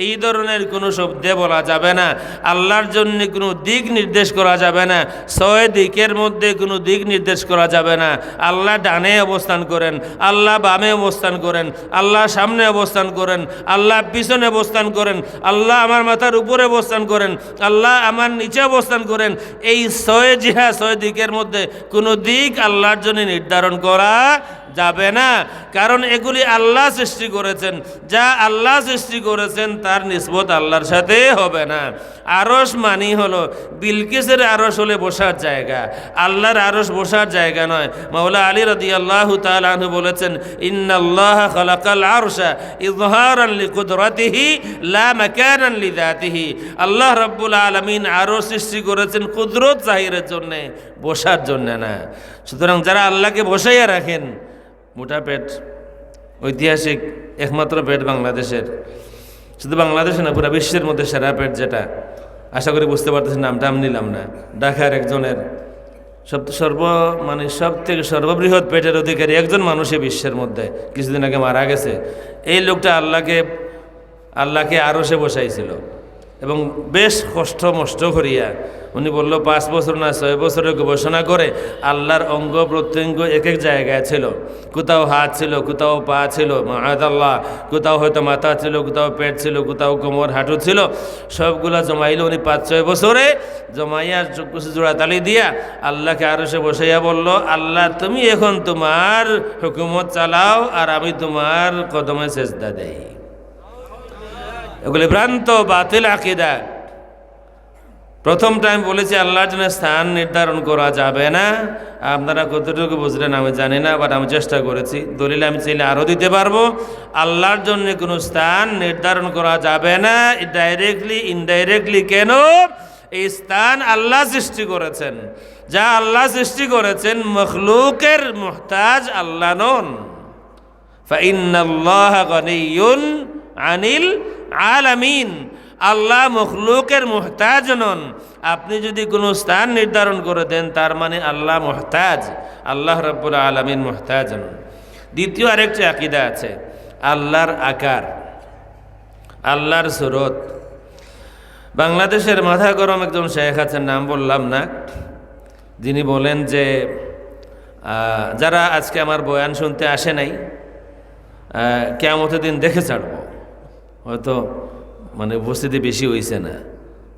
এই ধরনের কোনো শব্দে বলা যাবে না। আল্লাহর জন্য কোনো দিক নির্দেশ করা যাবে না, 6 দিকের মধ্যে কোনো দিক নির্দেশ করা যাবে না। আল্লাহ ডানে অবস্থান করেন, আল্লাহ বামে অবস্থান করেন, আল্লাহ সামনে অবস্থান করেন, আল্লাহ পিছনে অবস্থান করেন, আল্লাহ আমার মাথার উপরে অবস্থান করেন, আল্লাহ আমার নিচে অবস্থান করেন। এই 6 জিহা, 6 দিকের মধ্যে কোনো দিক আল্লাহর জন্য নির্ধারণ করা যাবে না। কারণ এগুলি আল্লাহ সৃষ্টি করেছেন, যা আল্লাহ সৃষ্টি করেছেন তার নিসবত আল্লাহর সাথে হবে না। আরশ মানি হলো বিলকিসের আরশ হলে বসার জায়গা, আল্লাহর আরশ বসার জায়গা নয়। মাওলা আলী রাদিয়াল্লাহু তাআলা আনহু বলেছেন, ইন্নাল্লাহা খালাকাল আরশা ইযহারান লিকুদরাতিহি লা মাকানান লিযাতিহি। আল্লাহ রাব্বুল আলামিন আরশ সৃষ্টি করেছেন কুদরত জাহিরের জন্য, বসার জন্য না। সুতরাং যারা আল্লাহকে বসাইয়া রাখেন, মোটা পেট, ঐতিহাসিক একমাত্র পেট বাংলাদেশের, শুধু বাংলাদেশে না পুরো বিশ্বের মধ্যে সেরা পেট, যেটা আশা করি বুঝতে পারতেছেন, নামটা আমি নিলাম না। ঢাকার একজনের সব থেকে সর্ববৃহৎ পেটের অধিকারী একজন মানুষই বিশ্বের মধ্যে কিছুদিন আগে মারা গেছে। এই লোকটা আল্লাহকে আরশে বসাইছিল এবং বেশ কষ্ট মষ্ট করিয়া উনি বলল 5 বছর না 6 বছরের গবেষণা করে আল্লাহর অঙ্গ প্রত্যঙ্গ এক এক জায়গায় ছিল। কোথাও হাত ছিল, কোথাও পা ছিল, মাআদাল্লাহ, কোথাও হয়তো মাথা ছিল, কোথাও পেট ছিল, কোথাও কোমর হাঁটু ছিল। সবগুলা জমাইল উনি 5-6 বছরে। জমাইয়া কিছু জোড়াতালি দিয়া আল্লাহকে আরশে বসাইয়া বলল, আল্লাহ তুমি এখন তোমার হুকুমত চালাও আর আমি তোমার কদমে সেজদা দেই। এগুলি ভ্রান্ত বাতিল আকীদা। প্রথম টাইম বলেছি আল্লাহর জন্য স্থান নির্ধারণ করা যাবে না। আপনারা কতটুকু বুঝলেন আমি জানি না, বাট আমি চেষ্টা করেছি। দলিল আমি চাইলে আরও দিতে পারবো। আল্লাহর জন্য কোনো স্থান নির্ধারণ করা যাবে না, ডাইরেক্টলি ইনডাইরেক্টলি। কেন? এই স্থান আল্লাহ সৃষ্টি করেছেন। যা আল্লাহ সৃষ্টি করেছেন, মখলুকের মুহতাজ আল্লাহ নন। ফাইন্নাল্লাহ গনিয়্যুন আনিল আলামিন। আল্লাহ মখলুকের মুহতাজ নন। আপনি যদি কোনো স্থান নির্ধারণ করে দেন তার মানে আল্লাহ মুহতাজ, আল্লাহ রাব্বুল আলামিন মুহতাজ নন। দ্বিতীয় আরেকটি আকীদা আছে, আল্লাহর আকার, আল্লাহর সুরত। বাংলাদেশের মাথা গরম একজন শেখ আছেন, নাম বললাম না, যিনি বলেন যে যারা আজকে আমার বয়ান শুনতে আসে নাই, কিয়ামতের দিন দেখে ছাড়বো। হয়তো মানে উপস্থিতি বেশি হয়েছে না,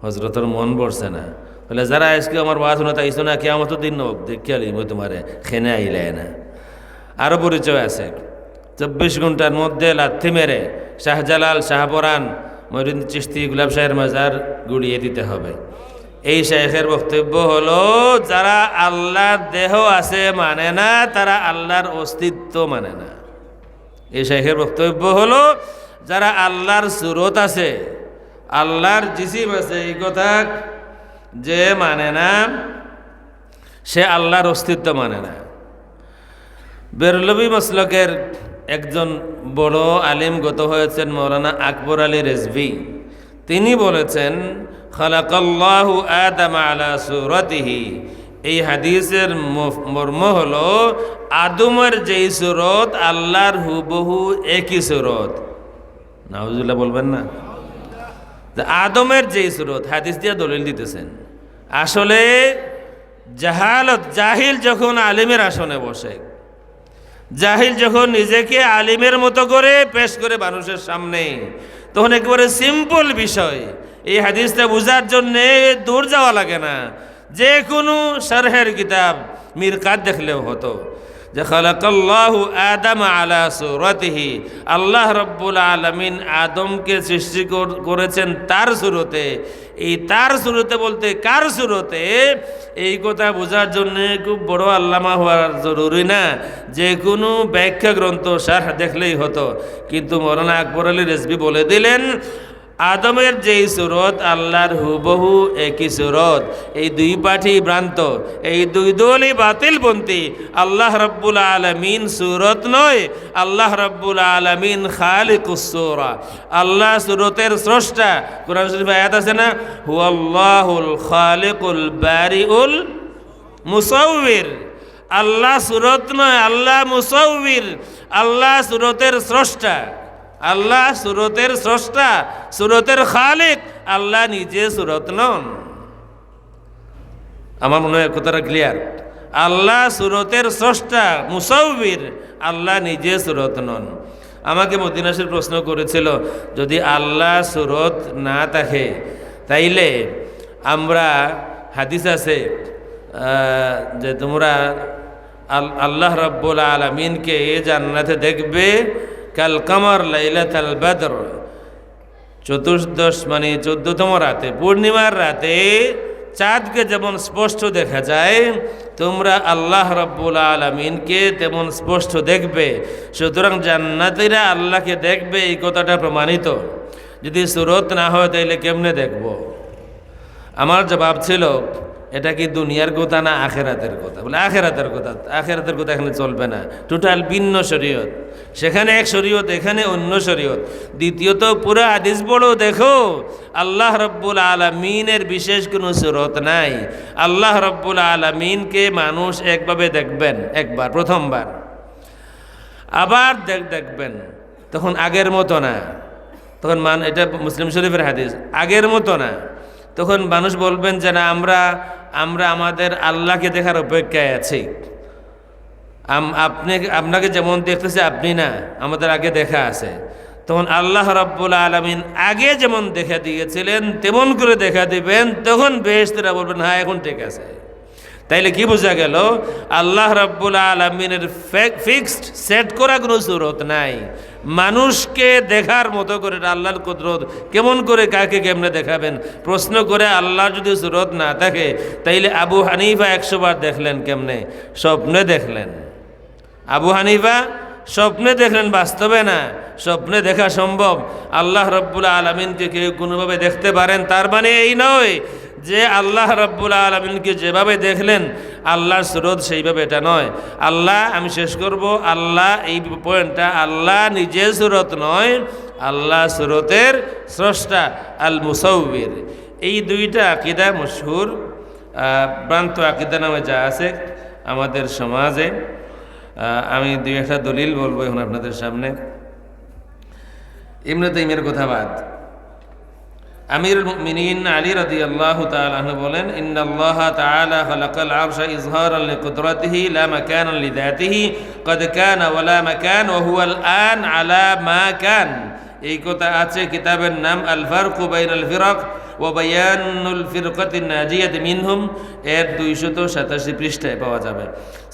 হজরতর মন পড়ছে না, বলে যারা আজকে আমার ওয়াজ শুনে তাইছো না, কিয়ামতের দিন দেখিয়া লিব তোমারে খেনে আইলে না। আরও পরিচয় আছে, 24 ঘন্টার মধ্যে লাথি মেরে শাহজালাল, শাহপরান, মঈনুদ্দিন চিশতি, গুলাব শাহের মাজার গুড়িয়ে দিতে হবে। এই শেখের বক্তব্য হলো, যারা আল্লাহর দেহ আছে মানে না, তারা আল্লাহর অস্তিত্ব মানে না। এই শেখের বক্তব্য হলো, যারা আল্লাহর সুরত আছে, আল্লাহর জিসিম আছে, এই কথা যে মানে না, সে আল্লাহর অস্তিত্ব মানে না। বেরলভী মসলকের একজন বড় আলিম গত হয়েছেন মৌলানা আকবর আলী রেজভী। তিনি বলেছেন, খালাকাল্লাহু আদাম আলা সূরাতিহি। এই হাদিসের মর্ম হলো, আদমের যেই সুরত আল্লাহর হুবহু একই সুরত। নাউজুবিল্লাহ বলবেন না? আদমের যেই সুরত, হাদিস দিয়ে দলিল দিতেছেন। আসলে জাহালত, জাহিল যখন আলিমের আসনে বসে, জাহিল যখন নিজেকে আলিমের মতো করে পেশ করে মানুষের সামনে, তখন একেবারে সিম্পল বিষয়, এই হাদিসটা বোঝার জন্যে দূর যাওয়া লাগে না, যে কোনো শরহের কিতাব মিরকাত দেখলেও হতো যে খালাকাল্লাহু আদাম আলা সূরাতিহি। আল্লাহ রাব্বুল আলামিন আদমকে সৃষ্টি করেছেন তার সুরতে। এই তার সুরতে বলতে কার সুরতে, এই কথা বোঝার জন্য খুব বড় আল্লামা হওয়ার জরুরি না, যে কোনো ব্যাখ্যা গ্রন্থ শারহ দেখলেই হতো। কিন্তু মৌলানা আকবর আলী রেজভী বলে দিলেন, আদমের যেই সুরত আল্লাহর হুবহু একই সুরত। এই দুই পাঠই ভ্রান্ত, এই দুই দলই বাতিলপন্থী। আল্লাহ রাব্বুল আলামিন সুরত নয়, আল্লাহ রাব্বুল আলামিন খালিকুস সূরা। আল্লাহ সুরতের স্রষ্টা। কোরআন শরীফে আয়াত আছে না, হুয়াল্লাহুল খালিকুল বারিউল মুসাউবির। আল্লাহ সুরত নয়, আল্লাহ মুসাউবির। আল্লাহ সুরতের স্রষ্টা, আল্লাহ সুরতের স্রষ্টা, সুরতের খালিক। আল্লাহ নিজে সুরত নন। আমার মনে হয় কথাটা ক্লিয়ার। আল্লাহ সুরতের স্রষ্টা, মুসাউবির, আল্লাহ নিজে সুরত নন। আমাকে মদিনাসের প্রশ্ন করেছিল, যদি আল্লাহ সুরত না থাকে তাইলে আমরা, হাদিস আছে যে তোমরা আল্লাহ রাব্বুল আলামিনকে জান্নাতে দেখবে কাল কামার লাইলাতুল বদর, চতুর্দশ মানে 14তম রাতে, পূর্ণিমার রাতে চাঁদকে যেমন স্পষ্ট দেখা যায়, তোমরা আল্লাহ রাব্বুল আলামিনকে তেমন স্পষ্ট দেখবে। সুতরাং জান্নাতীরা আল্লাহকে দেখবে, এই কথাটা প্রমাণিত। যদি সুরত না হয় তাইলে কেমনে দেখব? আমার জবাব ছিল, এটা কি দুনিয়ার কথা না আখেরাতের কথা? বলে আখেরাতের কথা। আখেরাতের কথা এখানে চলবে না, টোটাল ভিন্ন শরীয়ত। সেখানে এক শরীয়ত, এখানে অন্য শরীয়ত। দ্বিতীয়ত, পুরো হাদিস পড়ো, দেখো আল্লাহ রাব্বুল আলামিনের বিশেষ কোনো সুরত নাই। আল্লাহ রাব্বুল আলামিনকে মানুষ একভাবে দেখবেন, একবার, প্রথমবার, আবার দেখবেন, তখন আগের মতো না। তখন এটা মুসলিম শরীফের হাদিস, আগের মতো না। তখন মানুষ বলবেন যে না, আমরা আমাদের আল্লাহকে দেখার অপেক্ষায় আছি। আপনাকে যেমন দেখতেছে আপনি না, আমাদের আগে দেখা আছে। তখন আল্লাহ রাব্বুল আলামিন আগে যেমন দেখা দিয়েছিলেন তেমন করে দেখা দিবেন। তখন বেহেশতিরা বলবেন হ্যাঁ এখন ঠিক আছে। তাইলে কি বোঝা গেল? আল্লাহ রাব্বুল আলামিনের ফিক্সড সেট করা কোনো সুরত নাই। মানুষকে দেখার মতো করে আল্লাহর কুদরত কেমন করে কাকে কেমনে দেখাবেন প্রশ্ন করে আল্লাহর যদি সুরত না থাকে, তাইলে আবু হানিফা 100 বার দেখলেন কেমনে? স্বপ্নে দেখলেন। আবু হানিফা স্বপ্নে দেখলেন, বাস্তবে না। স্বপ্নে দেখা সম্ভব। আল্লাহ রাব্বুল আলামিনকে কেউ কোনোভাবে দেখতে পারেন তার মানে এই নয় যে আল্লাহ রাব্বুল আলামিনকে যেভাবে দেখলেন আল্লাহর সুরত সেইভাবে, এটা নয়। আল্লাহ, আমি শেষ করব, আল্লাহ এই পয়েন্টটা, আল্লাহ নিজে সুরত নয়, আল্লাহ সুরতের স্রষ্টা, আল মুসাউবির। এই দুইটা আকীদা মশহুর, ভ্রান্ত আকীদা নামে যা আছে আমাদের সমাজে। আমি দুই একটা দলিল বলবো এখন আপনাদের সামনে। ইবনে তাইমিয়ার কথা বাদ, আমিরুল মুমিনিন আলী রাদিয়াল্লাহু তাআলা আনহু বলেন, ইন্নাল্লাহা তাআলা খালাকাল আরশা ইজহারান লিকুদরাতিহি লা মাকানান লিযাতিহি ক্বাদ কানা ওয়া লা মাকান ওয়া হুয়াল আন আলা মা কান। এই কথা আছে কিতাবের নাম আল ফারকু বাইনাল ফিরাক ওয়া বায়ানুল ফিরকাতিন নাজিয়াতি মিনহুম, এর 287 পৃষ্ঠায় পাওয়া যাবে।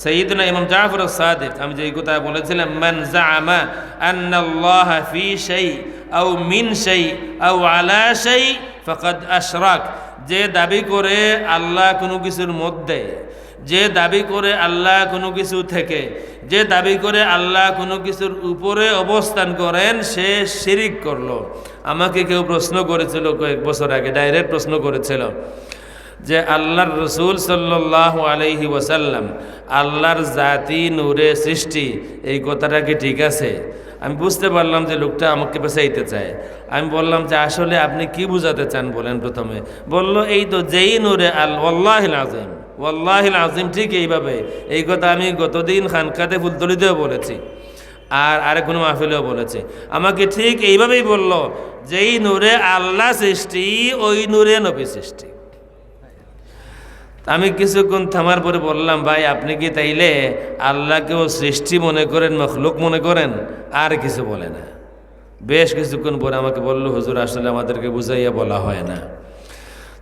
সাইয়্যিদুনা ইমাম জাফর আস-সাদিক, আমি যে কথা বলেছিলাম, মান জাআমা আন্নাল্লাহা ফি শাই আও মিন শাই আও আলা শাই ফাকাদ আশরাক। যে দাবি করে আল্লাহ কোনো কিছুর মধ্যে, যে দাবি করে আল্লাহ কোনো কিছু থেকে, যে দাবি করে আল্লাহ কোনো কিছুর উপরে অবস্থান করেন, সে শিরিক করলো। আমাকে কেউ প্রশ্ন করেছিল কয়েক বছর আগে, ডাইরেক্ট প্রশ্ন করেছিল যে আল্লাহর রসুল সাল্লাল্লাহু আলাইহি ওয়াসাল্লাম আল্লাহর জাতি নূরে সৃষ্টি, এই কথাটা কি ঠিক আছে? আমি বুঝতে পারলাম যে লোকটা আমাকে পেছাইতে চায়। আমি বললাম যে আসলে আপনি কি বুঝাতে চান বলেন প্রথমে। বলল এই তো যেই নূরে ওয়াল্লাহিল আযীম, ওয়াল্লাহিল আযীম, ঠিক এইভাবে। এই কথা আমি গতদিন খানকাতে ফুলতলিতেও বলেছি, আর আরেক কোনো মাহফিলেও বলেছি। আমাকে ঠিক এইভাবেই বলল, যেই নূরে আল্লাহ সৃষ্টি ওই নূরে নবী সৃষ্টি। আমি কিছুক্ষণ থামার পরে বললাম, ভাই আপনি কি তাইলে আল্লাহকেও সৃষ্টি মনে করেন, মখলুক মনে করেন? আর কিছু বলে না। বেশ কিছুক্ষণ পরে আমাকে বলল, হুজুর আসলে আমাদেরকে বুঝাইয়া বলা হয় না।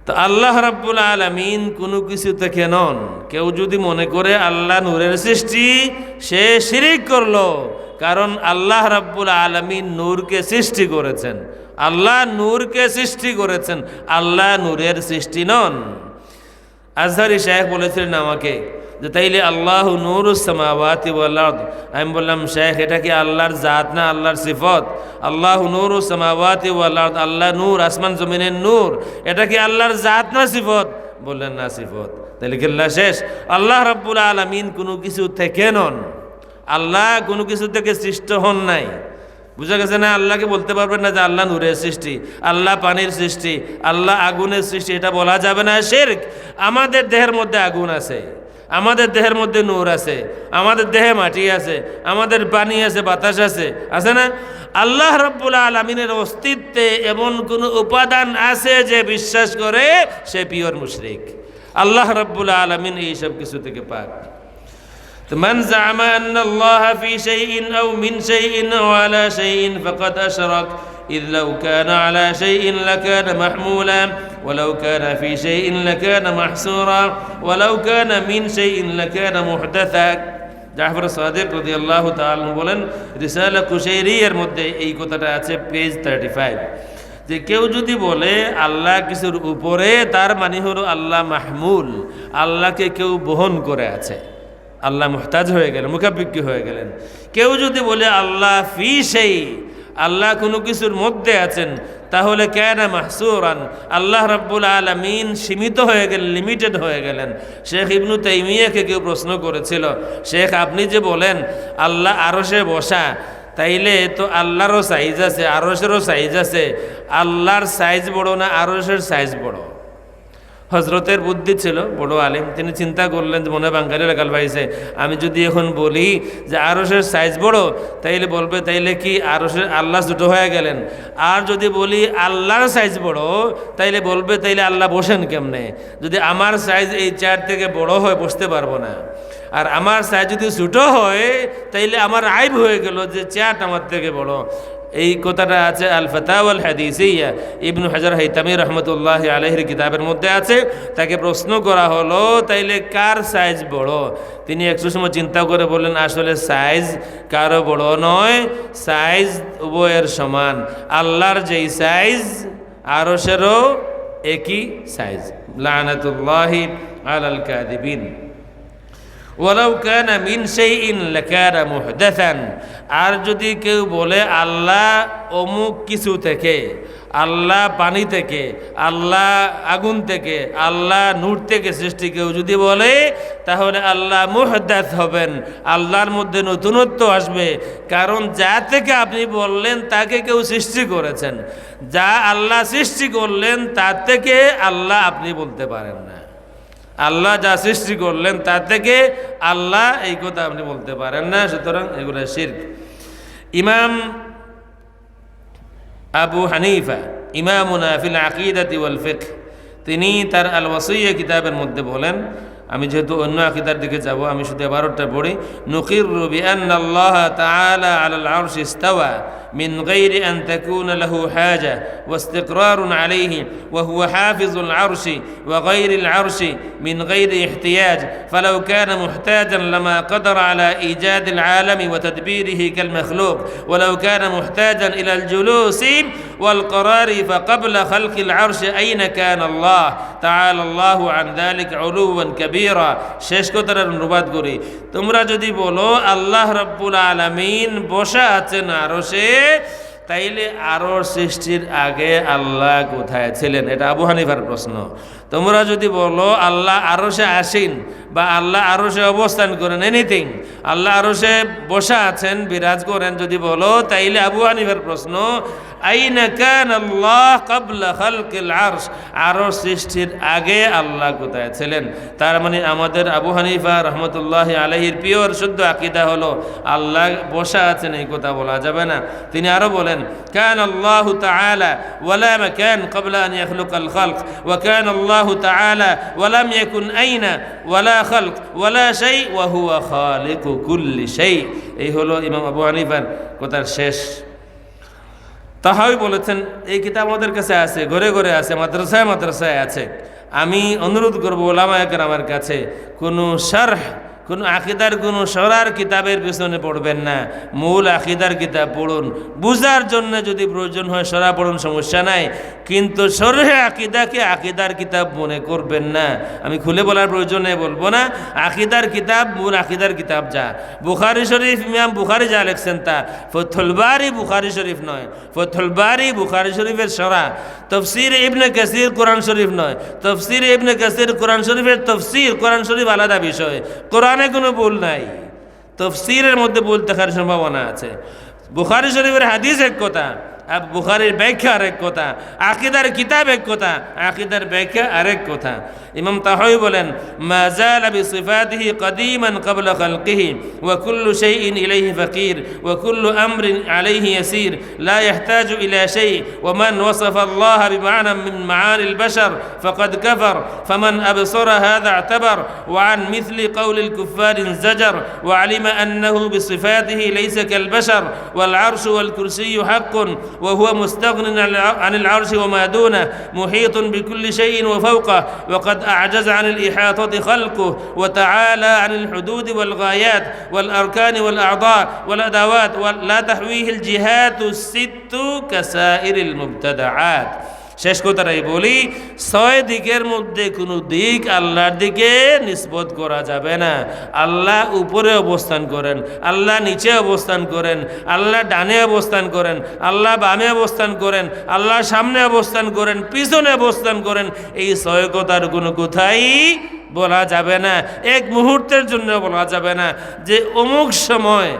তো আল্লাহ রাব্বুল আলামিন কোনো কিছু থেকে নন। কেউ যদি মনে করে আল্লাহ নূরের সৃষ্টি, সে শিরিক করলো। কারণ আল্লাহ রাব্বুল আলামিন নূরকে সৃষ্টি করেছেন, আল্লাহ নূরকে সৃষ্টি করেছেন, আল্লাহ নূরের সৃষ্টি নন। আজহারি শায়েখ বলেছিলেন আমাকে যে তাইলে আল্লাহু নূরুস সামাওয়াতি ওয়াল আরদ। আমি বললাম, শায়েখ এটা কি আল্লাহর জাত না আল্লাহর সিফত? আল্লাহু নূরুস সামাওয়াতি ওয়াল আরদ, আল্লাহ নূর, আসমান জমিনের নূর, এটা কি আল্লাহর জাত না সিফত? বললেন না, সিফত। তাইলে কেল্লা শেষ। আল্লাহ রাব্বুল আলামিন কোনো কিছু থেকে নন, আল্লাহ কোনো কিছু থেকে সৃষ্ট হন নাই। বুঝা গেছে না? আল্লাহকে বলতে পারবেন না যে আল্লাহ নূরের সৃষ্টি, আল্লাহ পানির সৃষ্টি, আল্লাহ আগুনের সৃষ্টি, এটা বলা যাবে না, শিরক। আমাদের দেহের মধ্যে আগুন আছে, আমাদের দেহের মধ্যে নূর আছে, আমাদের দেহে মাটি আছে, আমাদের পানি আছে, বাতাস আছে, আছে না? আল্লাহ রাব্বুল আলামিনের অস্তিত্বে এমন কোন উপাদান আছে যে বিশ্বাস করে, সে পিওর মুশরিক। আল্লাহ রাব্বুল আলামিন এইসব কিছু থেকে পাক। من زعم أن الله في شيء أو من شيء أو على شيء فقد أشرك إذ لو كان على شيء لكان محمولا ولو كان في شيء لكان محسورا ولو كان من شيء لكان محدثا। জাফর সাদিক রাদিয়াল্লাহু তাআলা বলেন, রিসালা কুশাইরিয়ার মধ্যে এই কথাটা আছে, পেজ 35, যে কেউ যদি বলে আল্লাহ কিছুর উপরে, তার মানে হলো আল্লাহ মাহমুল, আল্লাহকে কেউ বহন করে আছে, আল্লাহ মুহতাজ হয়ে গেলেন, মুখাপেক্ষী হয়ে গেলেন। কেউ যদি বলে আল্লাহ ফি শাই, আল্লাহ কোনো কিছুর মধ্যে আছেন, তাহলে কানা মাহসুরান, আল্লাহ রাব্বুল আলামিন সীমিত হয়ে গেলেন, লিমিটেড হয়ে গেলেন। শেখ ইবনু তাইমিয়াকে কেউ প্রশ্ন করেছিল, শেখ আপনি যে বলেন আল্লাহ আরশে বসা, তাইলে তো আল্লাহরও সাইজ আছে, আরশেরও সাইজ আছে, আল্লাহর সাইজ বড় না আরশের সাইজ বড়? হজরতের বুদ্ধি ছিল, বড় আলিম, তিনি চিন্তা করলেন যে মনে বাঙ্গালি লাগাল পাইছে, আমি যদি এখন বলি যে আরশের সাইজ বড়, তাইলে বলবে তাইলে কি আরশের আল্লাহ ছোট হয়ে গেলেন। আর যদি বলি আল্লাহর সাইজ বড়, তাইলে বলবে তাইলে আল্লাহ বসেন কেমনে, যদি আমার সাইজ এই চেয়ার থেকে বড় হয় বসতে পারবো না। আর আমার সাইজ যদি ছোট হয় তাইলে আমার আইব হয়ে গেল যে চেয়ারটা আমার থেকে বড়। এই কথাটা আছে আল ফাতাওয়া আল হাদিসিয়া, ইবনু হাজার হাইতামি রহমতুল্লাহ আলাইহির কিতাবের মধ্যে আছে। তাকে প্রশ্ন করা হলো তাইলে কার সাইজ বড়? তিনি একটু সময় চিন্তা করে বললেন আসলে সাইজ কারো বড় নয়, সাইজ উভয়ের সমান। আল্লাহর যেই সাইজ আরশেরও একই সাইজ। লানাতুল্লাহি আলাল কাযিবিন। ওয়ালাউ কানা মিন শাইইন লাকানা মুহদাসান। আর যদি কেউ বলে আল্লাহ অমুক কিছু থেকে, আল্লাহ পানি থেকে, আল্লাহ আগুন থেকে, আল্লাহ নূর থেকে সৃষ্টি, কেউ যদি বলে তাহলে আল্লাহ মুহদাস হবেন, আল্লাহর মধ্যে নতুনত্ব আসবে। কারণ যা থেকে আপনি বললেন তাকে কেউ সৃষ্টি করেছেন, যা আল্লাহ সৃষ্টি করলেন তার থেকে আল্লাহ আপনি বলতে পারেন না। আল্লাহ যা সৃষ্টি করলেন তার থেকে আল্লাহ এই কথা আপনি বলতে পারেন না, সুতরাং এগুলো শিরক। ইমাম আবু হানিফা ইমামুনা ফিল আকিদাতি ওয়াল ফিকহ, তিনি তার আল ওয়াসিয়া কিতাবের মধ্যে বলেন, আমি যেহেতু অন্য আকিদার দিকে যাব আমি শুধু 12টা পড়ি। নুকিরু বিআন্নাল্লাহ তাআলা আলাল আরশি ইস্তাওয়া من غير أن تكون له حاجة واستقرار عليه وهو حافظ العرش وغير العرش من غير احتياج، فلو كان محتاجا لما قدر على إيجاد العالم وتدبيره كالمخلوق، ولو كان محتاجا إلى الجلوس والقرار فقبل خلق العرش أين كان الله تعالى الله عن ذلك علوا كبيرا। শেষ কথার অনুবাদ করি, তোমরা যদি বলো আল্লাহ রাব্বুল আলামিন বসা আছেন আরশে, তাইলে আরশ সৃষ্টির আগে আল্লাহ কোথায় ছিলেন? এটা আবু হানিফার প্রশ্ন। তোমরা যদি বলো আল্লাহ আরশে আসীন বা আল্লাহ আরশে অবস্থান করেন, এনিথিং, আল্লাহ আরশে বসা আছেন, বিরাজ করেন যদি বলো, তাইলে আবু হানিফার প্রশ্ন, আইনা কান আল্লাহ ক্বাবলা খালকিল আরশ, আরশ সৃষ্টির আগে আল্লাহ কোথায় ছিলেন? তার মানে আমাদের আবু হানিফা রহমতুল্লাহ আলাইহির পিওর শুদ্ধ আকীদা হলো আল্লাহ বসা আছেন এই কথা বলা যাবে না। তিনি আরো বলেন, কান আল্লাহু তাআলা ওয়ালা মাকান ক্বাবলা আন ইয়াখলুকাল খালক ওয়া কান আল্লাহু তাআলা ওয়া লাম ইয়াকুন আইনা ওয়ালা খালক ওয়ালা শাই ওয়া হুয়া খালিকু কুল্লি শাই। এই হলো ইমাম আবু হানিফার কথার শেষ। তাহাই বলেছেন, এই কিতাব আমাদের কাছে আছে, ঘরে ঘরে আছে, মাদ্রাসায় মাদ্রাসায় আছে। আমি অনুরোধ করবো ওলামায়ে কেরামের কাছে, কোনো শারহ, কোনো আকিদার কোনো সরার কিতাবের পিছনে পড়বেন না, মূল আকিদার কিতাব পড়ুন। বুঝার জন্য যদি প্রয়োজন হয় সরা পড়ুন, সমস্যা নাই, কিন্তু শরহে আকিদাকে আকিদার কিতাব মনে করবেন না। আমি খুলে বলার প্রয়োজনে বলবো না, আকিদার কিতাব মূল আকিদার কিতাব যা। বুখারী শরীফ ইমাম বুখারী যা লেখছেন তা, ফথুল বারী বুখারী শরীফ নয়, ফথুল বারী বুখারী শরীফের সরা। তফসির ইবনে কাসির কোরআন শরীফ নয়, তফসির ইবনে কাসির কোরআন শরীফের তফসির, কোরআন শরীফ আলাদা বিষয়। কোরআনে কোনো ভুল নাই, তফসিরের মধ্যে ভুল থাকার সম্ভাবনা আছে। বুখারী শরীফের হাদিস এক কথা, আর বুখারীর ব্যাখ্যা আরেক কথা, আকিদার কিতাব এক কথা, আকিদার ব্যাখ্যা আরেক কথা। ইমাম তাহাই বলেন, মা জালা বিসিফাতিহি কাদীমান ক্বাবলা খালকিহি ওয়া কুল্লু শাইইন ইলাইহি ফাকির ওয়া কুল্লু আমরিন আলাইহি ইয়াসির লা ইয়াহতাজু ইলা শাই ওয়া মান ওয়াসাফা আল্লাহ বিমা'না মিন মা'ানিল বাশার ফাকাদ কাফার ফামান আবসারা হাযা i'তাবার ওয়া আন মিথলি কওলিল কুফফার ইনজাজার ওয়া আলিমা আন্নাহু বিসিফাতিহি লাইসা কাল বাশার ওয়াল আরশু ওয়াল কুরসিয়্যু হাক্কুন وهو مستغن عن العرش وما دونه محيط بكل شيء وفوقه وقد أعجز عن الإحاطة خلقه وتعالى عن الحدود والغايات والأركان والأعضاء والأدوات ولا تحويه الجهات الست كسائر المبتدعات। শেষ কথাটাই বলি, 6 দিকের মধ্যে কোনো দিক আল্লাহর দিকে নিসবত করা যাবে না। আল্লাহ উপরে অবস্থান করেন, আল্লাহ নিচে অবস্থান করেন, আল্লাহ ডানে অবস্থান করেন, আল্লাহ বামে অবস্থান করেন, আল্লাহ সামনে অবস্থান করেন, পিছনে অবস্থান করেন। এই 6 কথার কোনো কোথায় বলা যাবে না, এক মুহূর্তের জন্য বলা যাবে না যে অমুক সময়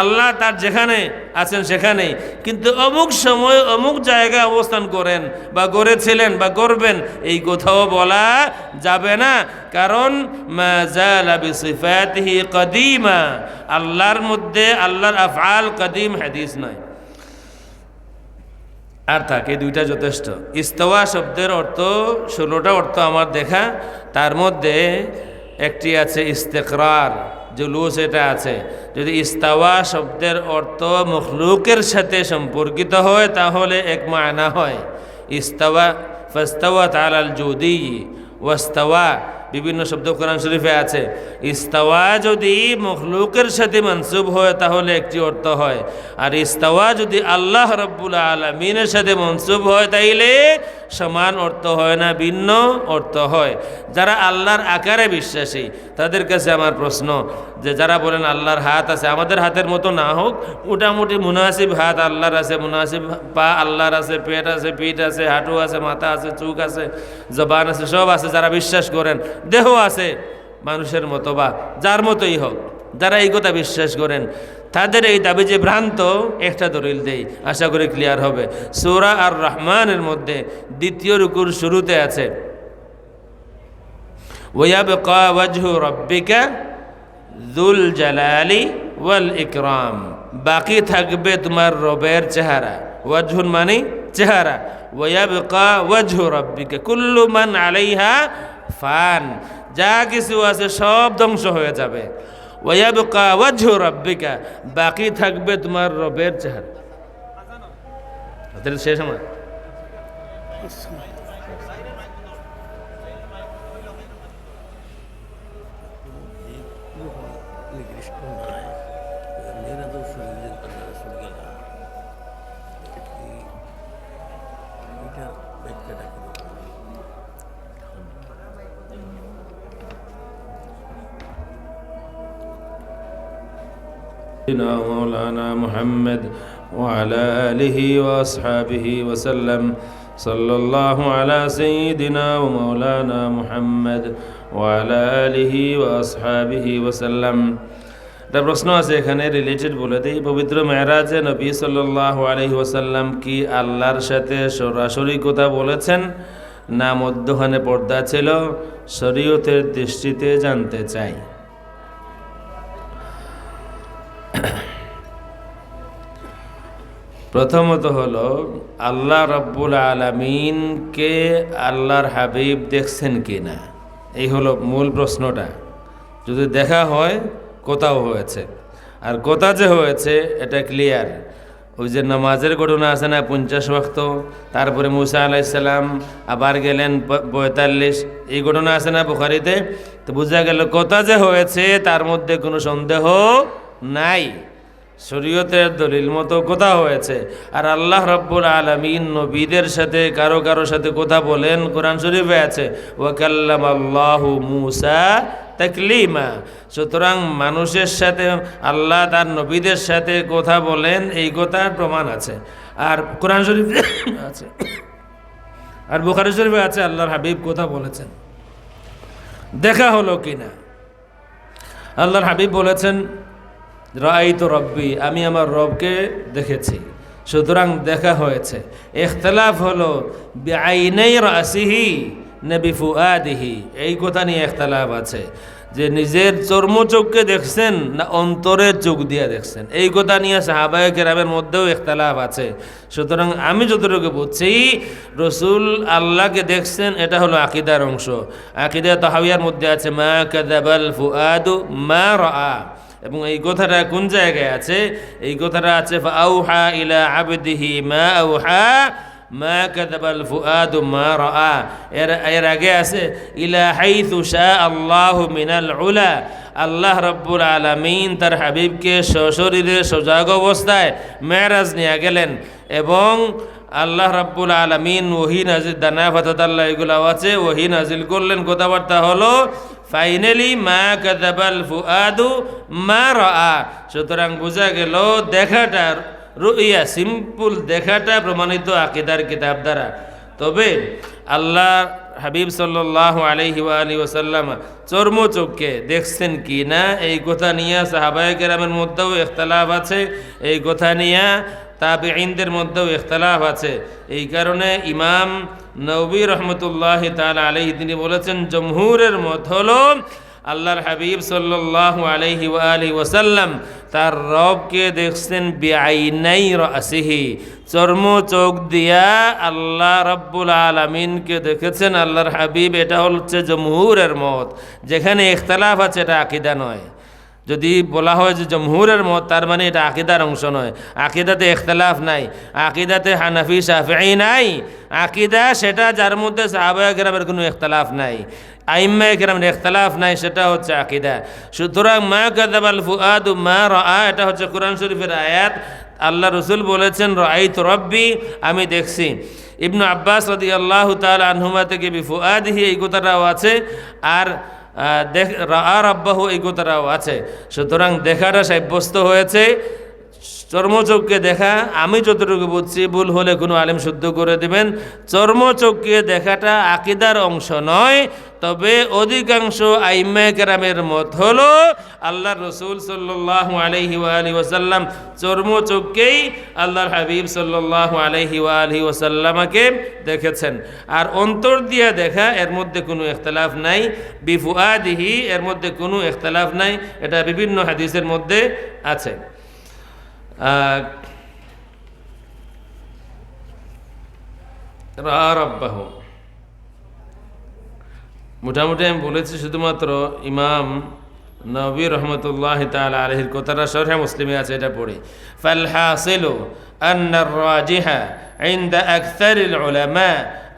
আল্লাহ তার যেখানে আছেন সেখানেই, কিন্তু অমুক সময় অমুক জায়গায় অবস্থান করেন বা গড়েছিলেন বা করবেন, এই কোথাও বলা যাবে না। কারণ মা জালা বিসিফাতিহি কদিমা, আল্লাহর মধ্যে আল্লাহর আফআল কদিম হাদিস নয়। আর থাকে দুইটা যথেষ্ট। ইস্তাওয়া শব্দের অর্থ 16টা অর্থ আমার দেখা, তার মধ্যে একটি আছে ইস্তেকরার, জুলুস, এটা আছে। যদি ইস্তাওয়া শব্দের অর্থ মখলুকের সাথে সম্পর্কিত হয় তাহলে এক মানা হয় ইস্তাওয়া, ফাস্তাওয়াত আলাল জুদি ওয়াস্তাওয়া, বিভিন্ন শব্দ কোরআন শরীফে আছে। ইস্তাওয়া যদি মখলুকের সাথে মনসুব হয় তাহলে একটি অর্থ হয়, আর ইস্তাওয়া যদি আল্লাহ রাব্বুল আলামিনের সাথে মনসুব হয় তাইলে সমান অর্থ হয় না, ভিন্ন অর্থ হয়। যারা আল্লাহর আকারে বিশ্বাসী তাদের কাছে আমার প্রশ্ন, যে যারা বলেন আল্লাহর হাত আছে, আমাদের হাতের মতো না হোক, মোটামুটি মুনাসিব হাত আল্লাহর আছে, মুনাসিব পা আল্লাহর আছে, পেট আছে, পিঠ আছে, হাঁটু আছে, মাথা আছে, চোখ আছে, জবান আছে, সব আছে, যারা বিশ্বাস করেন, দেহ আছে মানুষের মতো বা যার মতোই হোক, যারা এই কথা বিশ্বাস করেন তাদের এই দাবি যে ভ্রান্ত, একটা দলিল দেই, আশা করি ক্লিয়ার হবে। সূরা আর রহমানের মধ্যে 2য় রুকুর শুরুতে আছে ওয়ায়াবকা ওয়াজহু রাব্বিকা যুল জালালি ওয়াল ইকরাম, বাকি থাকবে তোমার রবের চেহারা। ওয়াজহুন মানে চেহারা, ওয়ায়াবকা ওয়াজহু রাব্বিকা, কুল্লু মান আলাইহা ফান, যা কিছু আছে সব ধ্বংস হয়ে যাবে। ওয়ায়াবকা ওয়াজহু রাব্বিকা, বাকি থাকবে তোমার রবের চেহারা। তাহলে শেষ আমার مولانا محمد وعلى آله وأصحابه وسلم صلى الله على سيدنا ومولانا محمد وعلى آله وأصحابه وسلم। একটা প্রশ্ন আছে এখানে, রিলেটেড বলে দিই। পবিত্র মেরাজে নবী সাল্লাল্লাহু আলাইহি ওয়াসাল্লাম কি আল্লাহর সাথে সরাসরি কথা বলেছেন না মধ্যখানে পর্দা ছিল? শরীয়তের দৃষ্টিতে জানতে চাই। প্রথমত হলো আল্লাহ রাব্বুল আলামিনকে আল্লাহর হাবিব দেখছেন কি না, এই হলো মূল প্রশ্নটা। যদি দেখা হয় কোথাও হয়েছে, আর কোথা যে হয়েছে এটা ক্লিয়ার। ওই যে নামাজের ঘটনা আছে না 50 ওয়াক্ত, তারপরে মুসা আলাইহিস সালাম আবার গেলেন 45, এই ঘটনা আছে না বুখারীতে। তো বোঝা গেল কোথা যে হয়েছে তার মধ্যে কোনো সন্দেহ নাই, শরীয়তের দলিল মতো কথা হয়েছে। আর আল্লাহ রাব্বুল আলামিন নবীদের সাথে কারো কারো সাথে কথা বলেন, কোরআন শরীফে আছে ওয়া কাল্লামাল্লাহু মূসা তাকলিমা। সুতরাং মানুষের সাথে আল্লাহ তার নবীদের সাথে কথা বলেন, এই কথার প্রমাণ আছে। আর কোরআন শরীফে আছে, আর বুখারী শরীফে আছে আল্লাহর হাবিব কথা বলেছেন। দেখা হলো কিনা, আল্লাহর হাবিব বলেছেন রাআইতু রব্বি, আমি আমার রবকে দেখেছি। সুতরাং দেখা হয়েছে। ইখতিলাফ হলো বিআইনাই রাসিহি না বিফুআদিহি, এই কথা নিয়ে ইখতিলাফ আছে যে নিজের চর্মচোখকে দেখছেন না অন্তরের চোখ দিয়ে দেখছেন, এই কথা নিয়ে সাহাবায়ে কেরামের মধ্যেও ইখতিলাফ আছে। সুতরাং আমি যতটুকু বুঝছি রসুল আল্লাহকে দেখছেন, এটা হলো আকীদার অংশ। আকীদা তাহাউইয়ার মধ্যে আছে মা কাযাবাল ফুআদু মা রাআ, এবং এই কথাটা কোন জায়গায় আছে? এই কথাটা আছে ফাআউহা ইলা আবদিহি মা আউহা মা কাযাবাল ফুআদু মা রাআ। এর আগে আছে ইলা হাইথু শা আল্লাহু মিনাল উলা, আল্লাহ রাব্বুল আলামিন তার হাবিবকে সশরীরে সজাগ অবস্থায় মেরাজ নিয়ে গেলেন, এবং আল্লাহ রাব্বুল আলামিন ওহী নাজিল, দানা ফাতাদাল্লাহ এগুলো আছে, ওহী নাজিল করলেন। কথাবার্তা হলো ফাইনালি মা কাযাবাল ফুআদু মা রাআ। সুতরাং বোঝা গেল দেখাটার রুইয়া, সিম্পল দেখাটা প্রমাণিত আকীদার কিতাব দ্বারা। তবে আল্লাহ হাবিব সাল্লাল্লাহু আলাইহি ওয়াসাল্লাম চর্মচক্ষে দেখছেন কি না, এই কথা নিয়ে সাহাবায়ে কেরামের মধ্যেও ইখতিলাফ আছে, এই কথা নিয়ে তাবিঈনদের মধ্যেও ইখতিলাফ আছে। এই কারণে ইমাম নববী রহমতুল্লাহি তাআলা আলাইহি তিনি বলেছেন, জমহুরের মত হলো আল্লাহর হাবিব সাল্লাল্লাহু আলাইহি ওয়াসাল্লাম তার রবকে দেখছেন বিআইনাই রাসিহি, চর্ম চোখ দিয়া আল্লাহ রাব্বুল আলামিনকে দেখেছেন আল্লাহর হাবিব। এটা হচ্ছে জমহুরের মত। যেখানে ইখতিলাফ আছে এটা আকীদা নয়। যদি বলা হয় যে জমহুরের মত, তার মানে এটা আকীদার অংশ নয়। আকীদাতে ইখতিলাফ নাই, আকীদাতে হানাফি শাফিঈ নাই। আকীদা সেটা যার মধ্যে সাহাবায়ে কেরামের কোনো ইখতিলাফ নাই, আইম্মায়ে কেরামের ইখতিলাফ নাই, সেটা হচ্ছে আকীদা। সুতরাং মা কাযাবাল ফুআদু মা রাআ, এটা হচ্ছে কোরআন শরীফের আয়াত। আল্লাহ রসুল বলেছেন রাআইতু রব্বি, আমি দেখছি। ইবনু আব্বাস রাদিয়াল্লাহু তাআলা আনহুমা থেকে বিফুআদিহি এই কথাটাও আছে, আর রাআ রাব্বাহু এই কথাটাও আছে। সুতরাং দেখাটা সাব্যস্ত হয়েছে, চর্মচক্ষে দেখা। আমি যতটুকু বুঝছি, ভুল হলে কোনো আলেম শুদ্ধ করে দেবেন, চর্মচক্ষে দেখাটা আকীদার অংশ নয়। তবে অধিকাংশ আইম্মায়ে কেরামের মত হলো আল্লাহর রসুল সাল্লাল্লাহু আলাইহি ওয়াসাল্লাম চর্মচক্ষেই আল্লাহর হাবিব সাল্লাল্লাহু আলাইহি ওয়াসাল্লামকে দেখেছেন। আর অন্তর দিয়া দেখা, এর মধ্যে কোনো ইখতিলাফ নাই। বিফুআদিহি, এর মধ্যে কোনো ইখতিলাফ নাই, এটা বিভিন্ন হাদিসের মধ্যে আছে। রাব্বাহু মোটামুটি আমি বলেছি, শুধুমাত্র ইমাম নবী রহমতুল্লাহি তাআলা আলাইহির কথাটা শরহে মুসলিমে আছে, এটা পড়ি। ফাল হাসিলু আন্না আর-রাজিহা ইনদা আকসারিল উলামা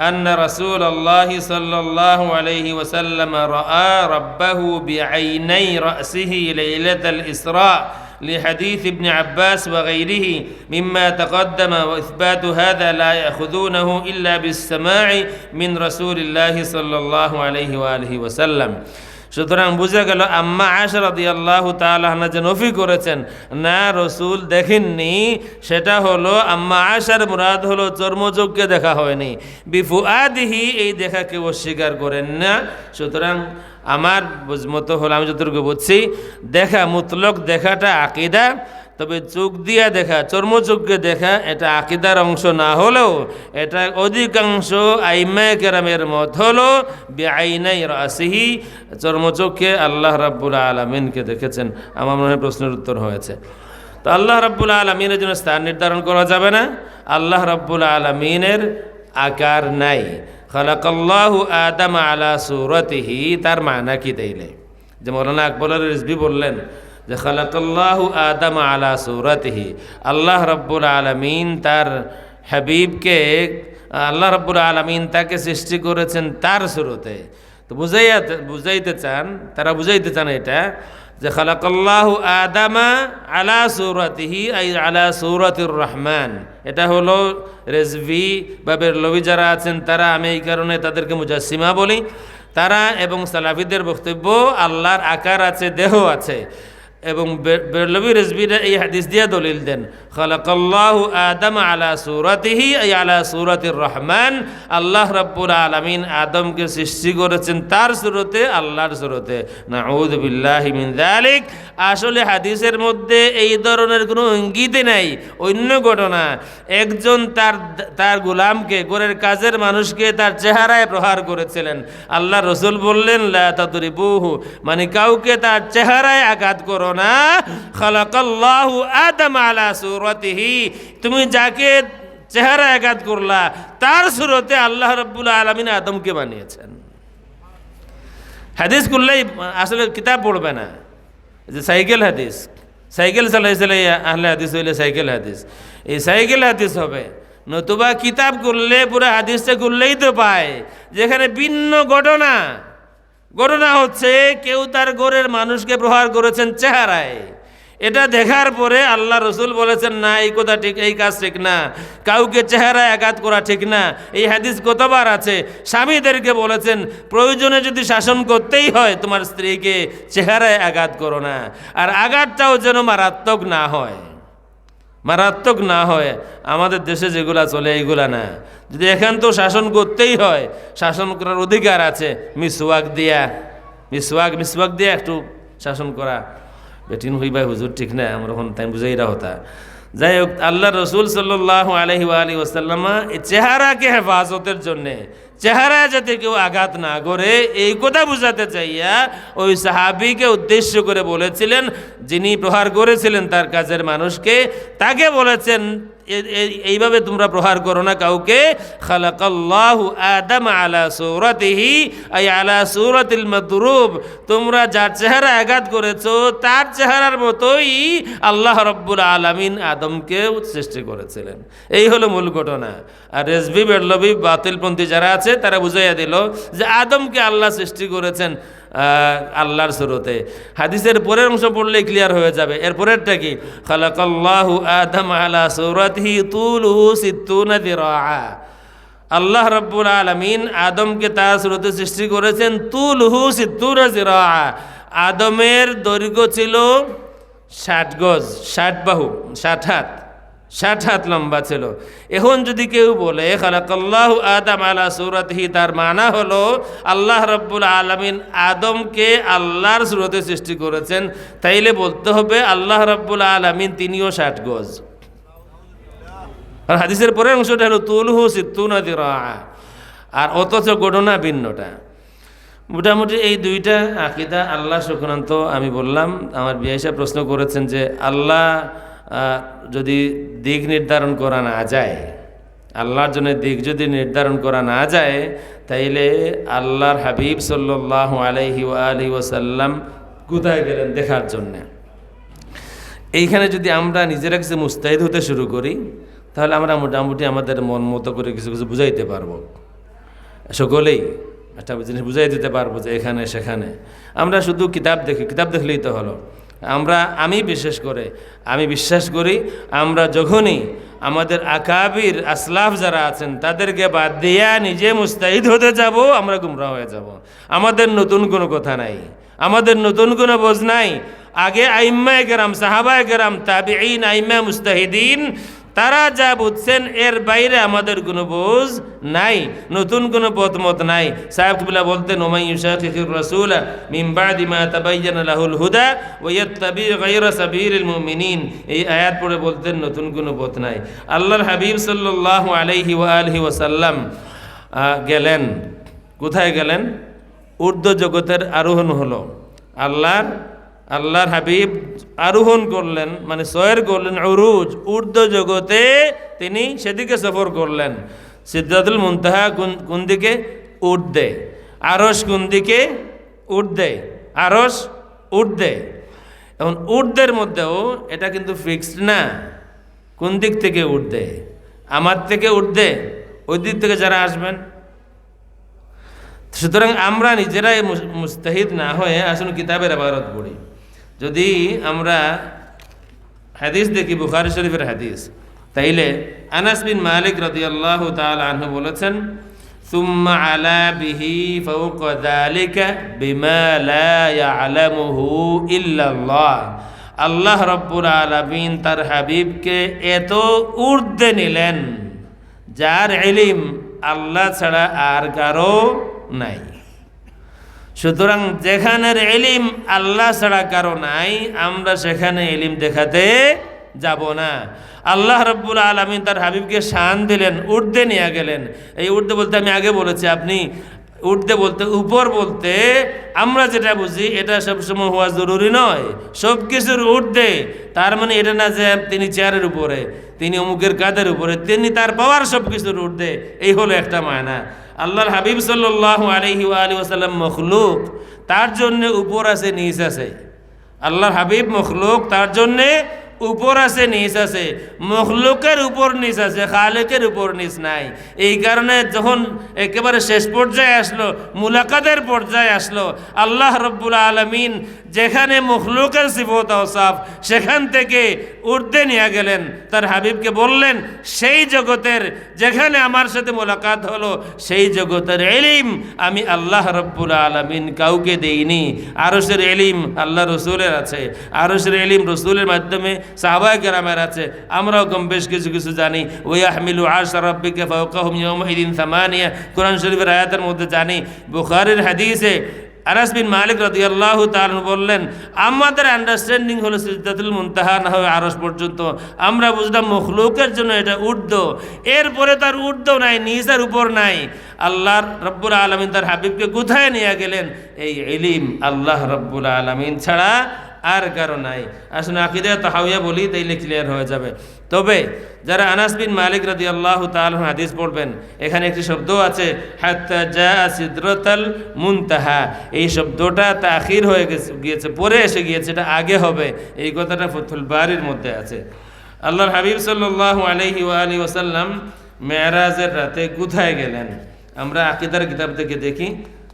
আন্না রাসূলুল্লাহি সাল্লাল্লাহু আলাইহি ওয়াসাল্লাম রাআ রাব্বাহু বিআইনাই রাসিহি লাইলাতাল ইসরা لحديث ابن عباس وغيره مما تقدم، وإثبات هذا لا يأخذونه إلا بالسماع من رسول الله صلى الله عليه وآله وسلم। সুতরাং বুঝা গেল আম্মা আয়েশা রাদিয়াল্লাহু তাআলা আনহা যে নফি করেছেন না রসুল দেখেননি, সেটা হলো আম্মা আয়েশার মুরাদ হলো চর্মচক্ষে দেখা হয়নি। বিফুআদিহি, এই দেখাকে অস্বীকার করেন না। সুতরাং আমার মতো হলো, আমি যতটুকু বুঝছি, দেখা মুতলক দেখাটা আকীদা। তবে চোখ দিয়া দেখা, চর্মচক্ষে দেখা, এটা আকীদার অংশ না হলেও এটা অধিকাংশ আইম্মায়ে কেরামের মত হলো বিআইনাই রাসিহি, চর্মচক্ষে আল্লাহ রাব্বুল আলামিনকে দেখেছেন। আমার মনে হয় প্রশ্নের উত্তর হয়েছে। তো আল্লাহ রাব্বুল আলামিনের জন্য স্থান নির্ধারণ করা যাবে না। আল্লাহ রাব্বুল আলামিনের আকার নাই। খালাকাল্লাহু আদাম আলা সূরাতিহি, তার মানা কি তাইলে? যে মৌলানা আকবর রিজভী বললেন যে খালাকাল্লাহু আদাম আলা সূরাতিহি, আল্লাহ রাব্বুল আলামিন তার হাবিবকে, আল্লাহ রাব্বুল আলামিন তাকে সৃষ্টি করেছেন তার সুরতে। তো বুঝাইতে চান, তারা বুঝাইতে চান এটা যে খালাকাল্লাহু আদামা আলা সূরাতিহি আই আলা সূরাতির রহমান। এটা হলো রেজভি বা বেরলভি যারা আছেন তারা, আমি এই কারণে তাদেরকে মুজাসসিমা বলি, তারা এবং সালাফিদের বক্তব্য আল্লাহর আকার আছে, দেহ আছে। এবং বেরলভি রেজভিরা এই হাদিস দিয়ে দলিল দেন, খালাকাল্লাহু আদাম আলা সূরাতিহি আই আলা সূরাতির রহমান। আল্লাহ রাব্বুল আলামিন আদমকে সৃষ্টি করেছেন তার সুরতে, আল্লাহর সুরতে। নাউযু বিল্লাহি মিন যালিক। আসলে হাদিসের মধ্যে এই ধরনের কোনো ইঙ্গিতই নাই। অন্য ঘটনা, একজন তার গোলামকে, ঘরের কাজের মানুষকে তার চেহারায় প্রহার করেছিলেন। আল্লাহ রসুল বললেন লা তাদরিবুহু, মানে কাউকে তার চেহারায় আঘাত করো না। খালাকাল্লাহু আদাম আলা সূরাতিহি, তুমি যাকে চেহারা আঘাত করলা তার সুরতে আল্লাহ রাব্বুল আলামিন আদমকে বানিয়েছেন। হাদিস করলেই আসলে কিতাব পড়বে না, যে সাইকেল হাদিস, সাইকেল চালাইছিলে আহলে হাদিস হইলে সাইকেল হাদিস, এই সাইকেল হাদিস হবে। নতুবা কিতাব করলে পুরো হাদিসটা করলেই তো পায়, যেখানে ভিন্ন ঘটনা হচ্ছে কেউ তার ঘরের মানুষকে প্রহার করেছেন চেহারায়। এটা দেখার পরে আল্লাহ রসুল বলেছেন না, এই কথা ঠিক, এই কাজ ঠিক না, কাউকে চেহারায় আঘাত করা ঠিক না। এই হাদিস কতবার আছে। স্বামীদেরকে বলেছেন প্রয়োজনে যদি শাসন করতেই হয় তোমার স্ত্রীকে চেহারায় আঘাত করো না, আর আঘাতটাও যেন মারাত্মক না হয়। মারাত্মক না হয় আমাদের দেশে যেগুলা চলে এইগুলা না। যদি এখান তো শাসন করতেই হয়, শাসন করার অধিকার আছে মিসওয়াক দিয়া একটু শাসন করা। বেটিন হই ভাই হুজুর ঠিক না, আমরা এখন তাই বুঝাইরা হতা। যাই হোক, আল্লাহ রসুল সাল্লাল্লাহু আলাইহি ওয়া আলিহি ওয়াসাল্লাম এই চেহারাকে হেফাজতের জন্যে, চেহারা যাতে কেউ আঘাত না করে এই কথা বুঝাতে চাইয়া ওই সাহাবীকে উদ্দেশ্য করে বলেছিলেন, যিনি প্রহার করেছিলেন তার কাছের মানুষকে, তাকে বলেছেন এইভাবে তোমরা প্রহার করো না কাউকে। খালাকাল্লাহু আদম আলা সূরাতিহি আই আলা সূরাতিল মাদরুব, তোমরা যার চেহারা আঘাত করেছো তার চেহারার মতোই আল্লাহ রাব্বুল আলামিন আদমকে সৃষ্টি করেছিলেন। এই হলো মূল ঘটনা। আর রেজবি বেরলবি বাতিলপন্থী যারা আছে তারা বুঝাইয়া দিল যে আদমকে আল্লাহ সৃষ্টি করেছেন আল্লাহর সুরতে। হাদিসের পরের অংশ পড়লে ক্লিয়ার হয়ে যাবে। এর পরেরটা কি? খালাকাল্লাহু আদম আলা সূরাতিহি তুলুহু সিত্তুনা যিরাআ, আল্লাহ রাব্বুল আলামিন আদমকে তার সুরতে সৃষ্টি করেছেন তুলুহু সিত্তুনা যিরাআ। আদমের দৈর্ঘ্য ছিল 60 গজ, 60 বাহু, 60 হাত লম্বা ছিল। এখন যদি কেউ বলে খালাকাল্লাহু আদম আলা সূরাতিহি, তার মানা হলো আল্লাহ রাব্বুল আলামিন আদমকে আল্লাহর সূরতে সৃষ্টি করেছেন, তাইলে বলতে হবে আল্লাহ রাব্বুল আলামিন তিনিও 60 গজ। আর হাদিসের পরের অংশটা হলো তুলহু সিত্তুনা যিরাআ। আর অথচ ঘটনা ভিন্নটা। মোটামুটি এই দুইটা আকীদা আল্লাহ সংক্রান্ত আমি বললাম। আমার বিয়ে সাহেব প্রশ্ন করেছেন যে আল্লাহ যদি দিক নির্ধারণ করা না যায়, আল্লাহর জন্য দিক যদি নির্ধারণ করা না যায়, তাইলে আল্লাহর হাবিব সাল্লাল্লাহু আলাইহি ওয়া আলিহি ওয়াসাল্লাম কোথায় গেলেন দেখার জন্যে। এইখানে যদি আমরা নিজেরা কিছু মুস্তাহিদ হতে শুরু করি, তাহলে আমরা মোটামুটি আমাদের মন মতো করে কিছু কিছু বুঝাইতে পারবো। সকলেই একটা জিনিস বুঝাই দিতে পারবো যে এখানে সেখানে। আমরা শুধু কিতাব দেখলেই তো হলো। আমি বিশেষ করে আমি বিশ্বাস করি, আমরা যখনই আমাদের আকাবির আসলাফ যারা আছেন তাদেরকে বাদ দিয়া নিজে মুস্তাহিদ হতে যাব, আমরা গুমরাহ হয়ে যাব। আমাদের নতুন কোনো কথা নাই, আমাদের নতুন কোনো বোঝ নাই। আগে আইম্মায়ে কেরাম, সাহাবায়ে কেরাম, তাবিঈন, আইম্মা মুস্তাহিদিন, তারা যা বুঝছেন এর বাইরে আমাদের কোনো বোঝ নাই, নতুন কোনো পথমত নাই। সাহেব কিবলা বলতেন ওমাই ইউশাকিকির রাসূল মিন বাদি মা তাবায়্যানা লাহুল হুদা ওয়া ইয়াত্তাবি গায়রা সাবিলিল মুমিনিন। এই আয়াত পড়ে বলতেন নতুন কোনো পথ নাই। আল্লাহর হাবিব সাল্লাল্লাহু আলাইহি ওয়া আলিহি ওয়াসাল্লাম গেলেন, কোথায় গেলেন? ঊর্ধ্ব জগতের আরোহণ হলো। আল্লাহর হাবিব আরোহণ করলেন, মানে সয়ের করলেন, উরুজ, ঊর্ধ্ব জগতে তিনি সেদিকে সফর করলেন। সিদরাতুল মুনতাহা কোন দিকে? ঊর্ধ্বে। আরশ কোন দিকে? ঊর্ধ্বে। আরশ ঊর্ধ্বে। এখন ঊর্ধ্বের মধ্যেও এটা কিন্তু ফিক্সড না কোন দিক থেকে ঊর্ধ্বে। আমার থেকে ঊর্ধ্বে, ওই দিক থেকে যারা আসবেন। সুতরাং আমরা নিজেরাই মুস্তাহিদ না হয়ে আসুন কিতাবের ইবারত পড়ি। যদি আমরা হাদিস দেখি, বুখারী শরীফের হাদিস, তাইলে আনাস বিন মালিক রাদিয়াল্লাহু তাআলা আনহু বলেছেন, সুম্মা আলা বিহি ফাওকা যালিকা বিমা লা ইয়ালামুহু ইল্লাল্লাহ। আল্লাহ রাব্বুল আলামিন তার হাবিবকে এত ঊর্ধ্বে নিলেন যার ইলম আল্লাহ ছাড়া আর কারো নাই। সুতরাং যেখানের ইলম আল্লাহ ছাড়া কারো নাই, আমরা সেখানে ইলম দেখাতে যাব না। আল্লাহ রাব্বুল আলামিন তার হাবিবকে শান দিলেন, ঊর্ধ্বে নিয়ে গেলেন। এই ঊর্ধ্বে বলতে আমি আগে বলেছি, আপনি ঊর্ধ্বে বলতে উপর বলতে আমরা যেটা বুঝি এটা সবসময় হওয়া জরুরি নয়। সব কিছুর ঊর্ধ্বে তার মানে এটা না যে তিনি চেয়ারের উপরে, তিনি অমুকের কাঁধের উপরে, তিনি তার পাওয়ার সব কিছুর ঊর্ধ্বে, এই হলো একটা মায়না। আল্লাহর হাবিব সাল্লাল্লাহু আলাইহি ওয়া আলিহি ওয়াসাল্লাম মখলুক, তার জন্য উপর আছে নিচ আছে। আল্লাহর হাবিব মখলুক, তার জন্যে উপর আছে নিচ আছে। মখলুকের উপর নিচ আছে, খালেকের উপর নিচ নাই। এই কারণে যখন একেবারে শেষ পর্যায়ে আসলো, মুলাকাতের পর্যায়ে আসলো, আল্লাহ রাব্বুল আলামিন যেখানে মখলুকের সিফত আওসাফ সেখান থেকে ঊর্ধ্বে নিয়ে গেলেন, তার হাবিবকে বললেন সেই জগতের যেখানে আমার সাথে মোলাকাত হলো সেই জগতের ইলম আমি আল্লাহ রাব্বুল আলামিন কাউকে দেইনি। আরশের ইলম আল্লাহ রসুলের আছে, আরশের ইলম রসুলের মাধ্যমে সাহাবায়ে কেরামের আছে, আমরাও কম বেশ কিছু কিছু জানি। ওয়াহমিলু আরশা রাব্বিকা ফাওকাহুম ইয়াওমাইদিন সামানিয়া, কোরআন শরীফের আয়াতের মধ্যে জানি। বুখারীর হাদিসে আনাস বিন মালিক রাদিয়াল্লাহু তাআলা বললেন, আমাদের আন্ডারস্ট্যান্ডিং হলো সিদরাতুল মুনতাহা না হয় আরশ পর্যন্ত, আমরা বুঝলাম মখলুকের জন্য এটা ঊর্ধ্ব, এরপরে তার ঊর্ধ্ব নাই, নিচের উপর নাই। আল্লাহ রব্বুল আলামিন তার হাবিবকে কোথায় নিয়ে গেলেন? এই ইলম আল্লাহ রব্বুল আলামিন ছাড়া আর কারো নাই। আসলে আকীদা তাহাউইয়া বলি তাইলে ক্লিয়ার হয়ে যাবে। তবে যারা আনাস বিন মালিক রাদিয়াল্লাহু তাআলা হাদিস পড়বেন, এখানে একটি শব্দ আছে হাত্তা জাআ সিদরাতুল মুনতাহা, এই শব্দটা তাখির হয়ে গিয়েছে, পরে এসে গিয়েছে, এটা আগে হবে। এই কথাটা ফাথুল বারির মধ্যে আছে। আল্লাহর হাবিব সাল্লাল্লাহু আলাইহি ওয়া আলিহি ওয়াসাল্লাম মেরাজের রাতে কোথায় গেলেন? আমরা আকীদার কিতাব থেকে দেখি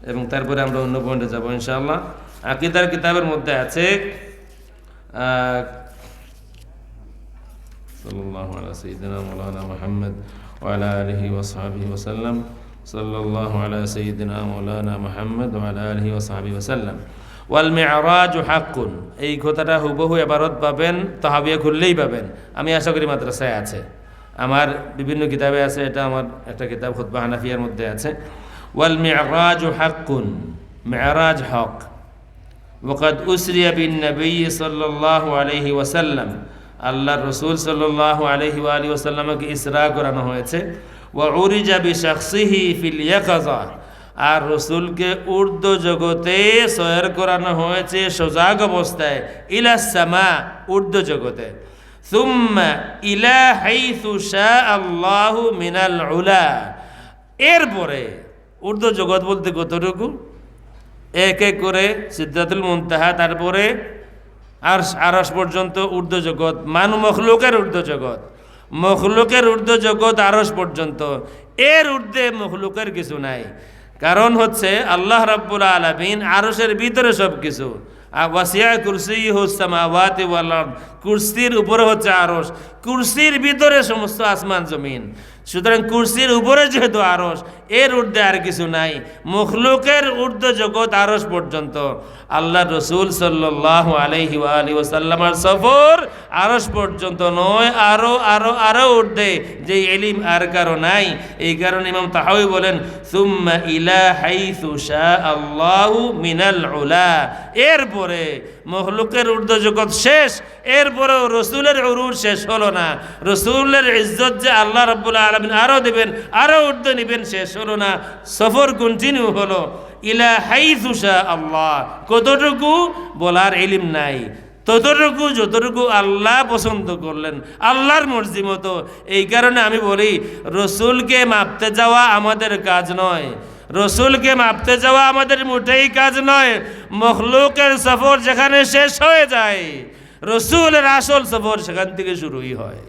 এবং তারপরে আমরা অন্য পয়েন্টে যাব ইনশাআল্লাহ। আকীদার কিতাবের মধ্যে আছে সাল্লাল্লাহু আলা সাইয়্যিদিনা মাওলানা মুহাম্মদ ওয়া আলা আলিহি ওয়া সাহবিহি ওয়া সাল্লাম, সাল্লাল্লাহু আলা সাইয়্যিদিনা মাওলানা মুহাম্মদ ওয়া আলা আলিহি ওয়া সাহবিহি ওয়া সাল্লাম। ওয়াল মি'রাজু হাক্কুন, এই কথাটা হুবহু ইবারত পাবেন, তাহাবিয়া খুললেই পাবেন। আমি আশা করি মাদ্রাসায় আছে, আমার বিভিন্ন কিতাবে আছে, এটা আমার একটা কিতাব খুতবা হানাফিয়ার মধ্যে আছে। ওয়াল মি'রাজু হাক্কুন, মি'রাজ হক। ওয়াকাদ উসরিয়া বিন নবী সাল্লাল্লাহু আলাইহি ওয়াসাল্লাম, আল্লাহর রাসূল সাল্লাল্লাহু আলাইহি ওয়া আলিহি ওয়াসাল্লামকে ইসরা করানো হয়েছে। ওয়া উরিজা বিশাখসিহি ফিল ইয়াকাযা, আর রাসূলকে ঊর্ধ্ব জগতে সয়র করানো হয়েছে সজাগ অবস্থায়, ইলা সামা, ঊর্ধ্ব জগতে। সুম্মা ইলা হাইসু শা আল্লাহু মিনাল উলা, এরপরে ঊর্ধ্ব জগৎ বলতে কতটুকু? এক এক করে সিদরাতুল মুনতাহা, তারপরে আরশ পর্যন্ত ঊর্ধ্ব জগৎ, মখলুকের ঊর্ধ্ব জগৎ, মখলুকের ঊর্ধ্ব জগৎ আরশ পর্যন্ত, এর ঊর্ধ্বে মখলুকের কিছু নাই। কারণ হচ্ছে আল্লাহ রাব্বুল আলামিন আরশের ভিতরে সব কিছু। ওয়াসিয়া কুরসিয়ুহুস সামাওয়াতি ওয়াল আরদ, কুরসির উপরে হচ্ছে আরশ, কুরসির ভিতরে সমস্ত আসমান জমিন। সুতরাং কুরসির উপরে যেহেতু আরশ, এর ঊর্ধ্বে আর কিছু নাই। মখলুকের ঊর্ধ্ব জগৎ আরশ পর্যন্ত। আল্লাহ রসুল সাল্লাল্লাহু আলাইহি ওয়া আলিহি ওয়াসাল্লামের সফর আরশ পর্যন্ত নয়, আরো আরো আরো ঊর্ধ্বে, যে ইলম আর কারো নাই। এই কারণে ইমাম তাহাউই বলেন সুম্মা ইলা হাইসু শা আল্লাহু মিনাল উলা, এরপরে মখলুকের ঊর্ধ্ব জগৎ শেষ, এরপরেও রসুলের উরুজ শেষ হলো না। রসুলের ইজ্জত যে আল্লাহ রাব্বুল আলামিন আরো দিবেন, আরো ঊর্ধ্বে নিবেন, শেষ হলো না, সফর কন্টিনিউ হলো। ইলা হাইসু শা আল্লাহ, কতটুকু বলার ইলম নাই, ততটুকু যতটুকু আল্লাহ পছন্দ করলেন, আল্লাহর মর্জি মতো। এই কারণে আমি বলি রসুলকে মাপতে যাওয়া আমাদের কাজ নয়, রসুলকে মাপতে যাওয়া আমাদের মোটেই কাজ নয়। মখলুকের সফর যেখানে শেষ হয়ে যায়, রসুলের আসল সফর সেখান থেকে শুরুই হয়।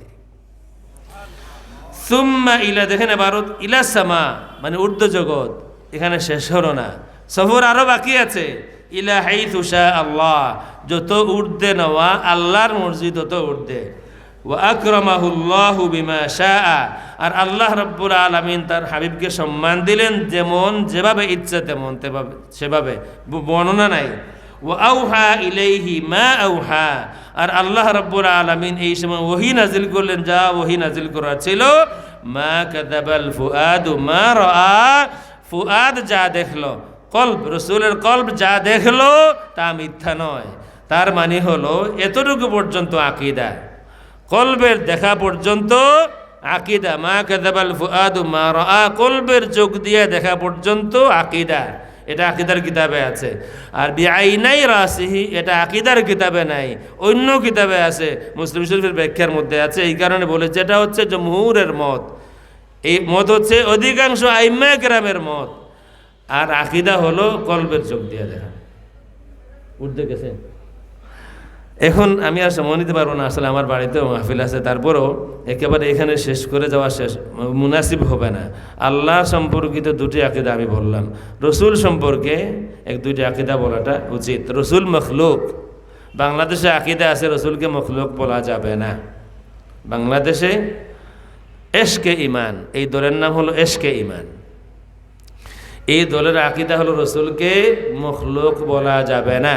সুম্মা ইলা, দেখেন ভারত, ইলা সামা মানে ঊর্ধ্ব জগৎ, এখানে শেষ হলো না, সফর আরো বাকি আছে। ইলা হাইসু শা আল্লাহ, যত ঊর্ধ্বে নেওয়া আল্লাহর মর্জি তত ঊর্ধ্বে। ওয়া আকরামাহুল্লাহু বিমা শাআ, আর আল্লাহ রাব্বুল আলামিন তার হাবিবকে সম্মান দিলেন যেমন, যেভাবে ইচ্ছা তেমন সেভাবে, বর্ণনা নাই। ওয়া আউহা ইলাইহি মা আউহা, আর আল্লাহ রাব্বুল আলামিন এই সময় ওহী নাজিল করলেন, যা ওহী নাজিল করা ছিল। মা কাযাবাল ফুআদু মা রাআ, ফুআদ যা দেখলো, কলব, রসুলের কলব যা দেখলো তা মিথ্যা নয়। তার মানে হলো এতটুকু পর্যন্ত আকীদা, কলবের দেখা পর্যন্ত আকীদা। মা কাযাবাল ফুআদু মা রাআ, কলবের চোখ দিয়ে দেখা পর্যন্ত আকীদা, এটা আকীদার কিতাবে আছে। আর বিআইনাই রাসিহি, এটা আকীদার কিতাবে নাই, অন্য কিতাবে আছে, মুসলিম শরীফের ব্যাখ্যার মধ্যে আছে। এই কারণে বলেছে এটা হচ্ছে জমহুরের মত, এই মত হচ্ছে অধিকাংশ আইম্মায়ে কেরামের মত। আর আকীদা হলো কলবের চোখ দিয়ে দেখা। উঠতে গেছে, এখন আমি আর সময় নিতে পারবো না, আসলে আমার বাড়িতেও মাহফিল আছে, তারপরও একেবারে এখানে শেষ করে যাওয়া শেষ মুনাসিব হবে না। আল্লাহ সম্পর্কিত দুটি আকীদা আমি বললাম, রসুল সম্পর্কে এক দুইটি আকীদা বলাটা উচিত। রসুল মখলুক, বাংলাদেশে আকীদা আছে রসুলকে মখলুক বলা যাবে না। বাংলাদেশে এশকে ইমান, এই দলের নাম হলো এশকে ইমান। এই দলের আকীদা হলো রসুলকে মখলুক বলা যাবে না,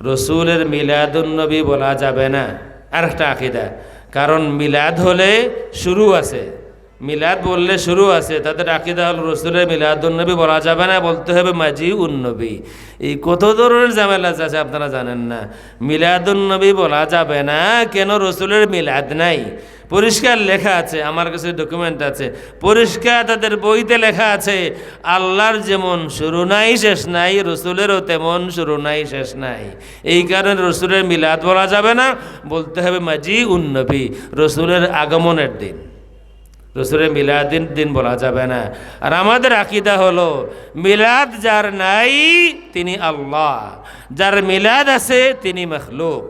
রসুলের মিলাদুন নবী বলা যাবে না, আর একটা আকিদা। কারণ মিলাদ হলে শুরু আছে, মিলাদ বললে শুরু আছে, তাদের আকিদা হল রসুলের মিলাদুন্নবী বলা যাবে না, বলতে হবে মাজিউন্নবী। এই কত ধরনের ঝামেলা আছে আপনারা জানেন না। মিলাদুন্নবী বলা যাবে না কেন? রসুলের মিলাদ নাই, পরিষ্কার লেখা আছে, আমার কাছে ডকুমেন্ট আছে, পরিষ্কার তাদের বইতে লেখা আছে, আল্লাহর যেমন শুরু নাই শেষ নাই, রসুলেরও তেমন শুরু নাই শেষ নাই। এই কারণে রসুলের মিলাদ বলা যাবে না, বলতে হবে মাজিউন্নবী, রসুলের আগমনের দিন। রসুলের মিলাদের দিন বলা যাবে না। আর আমাদের আকীদা হলো মিলাদ যার নাই তিনি আল্লাহ, যার মিলাদ আছে তিনি মখলুক।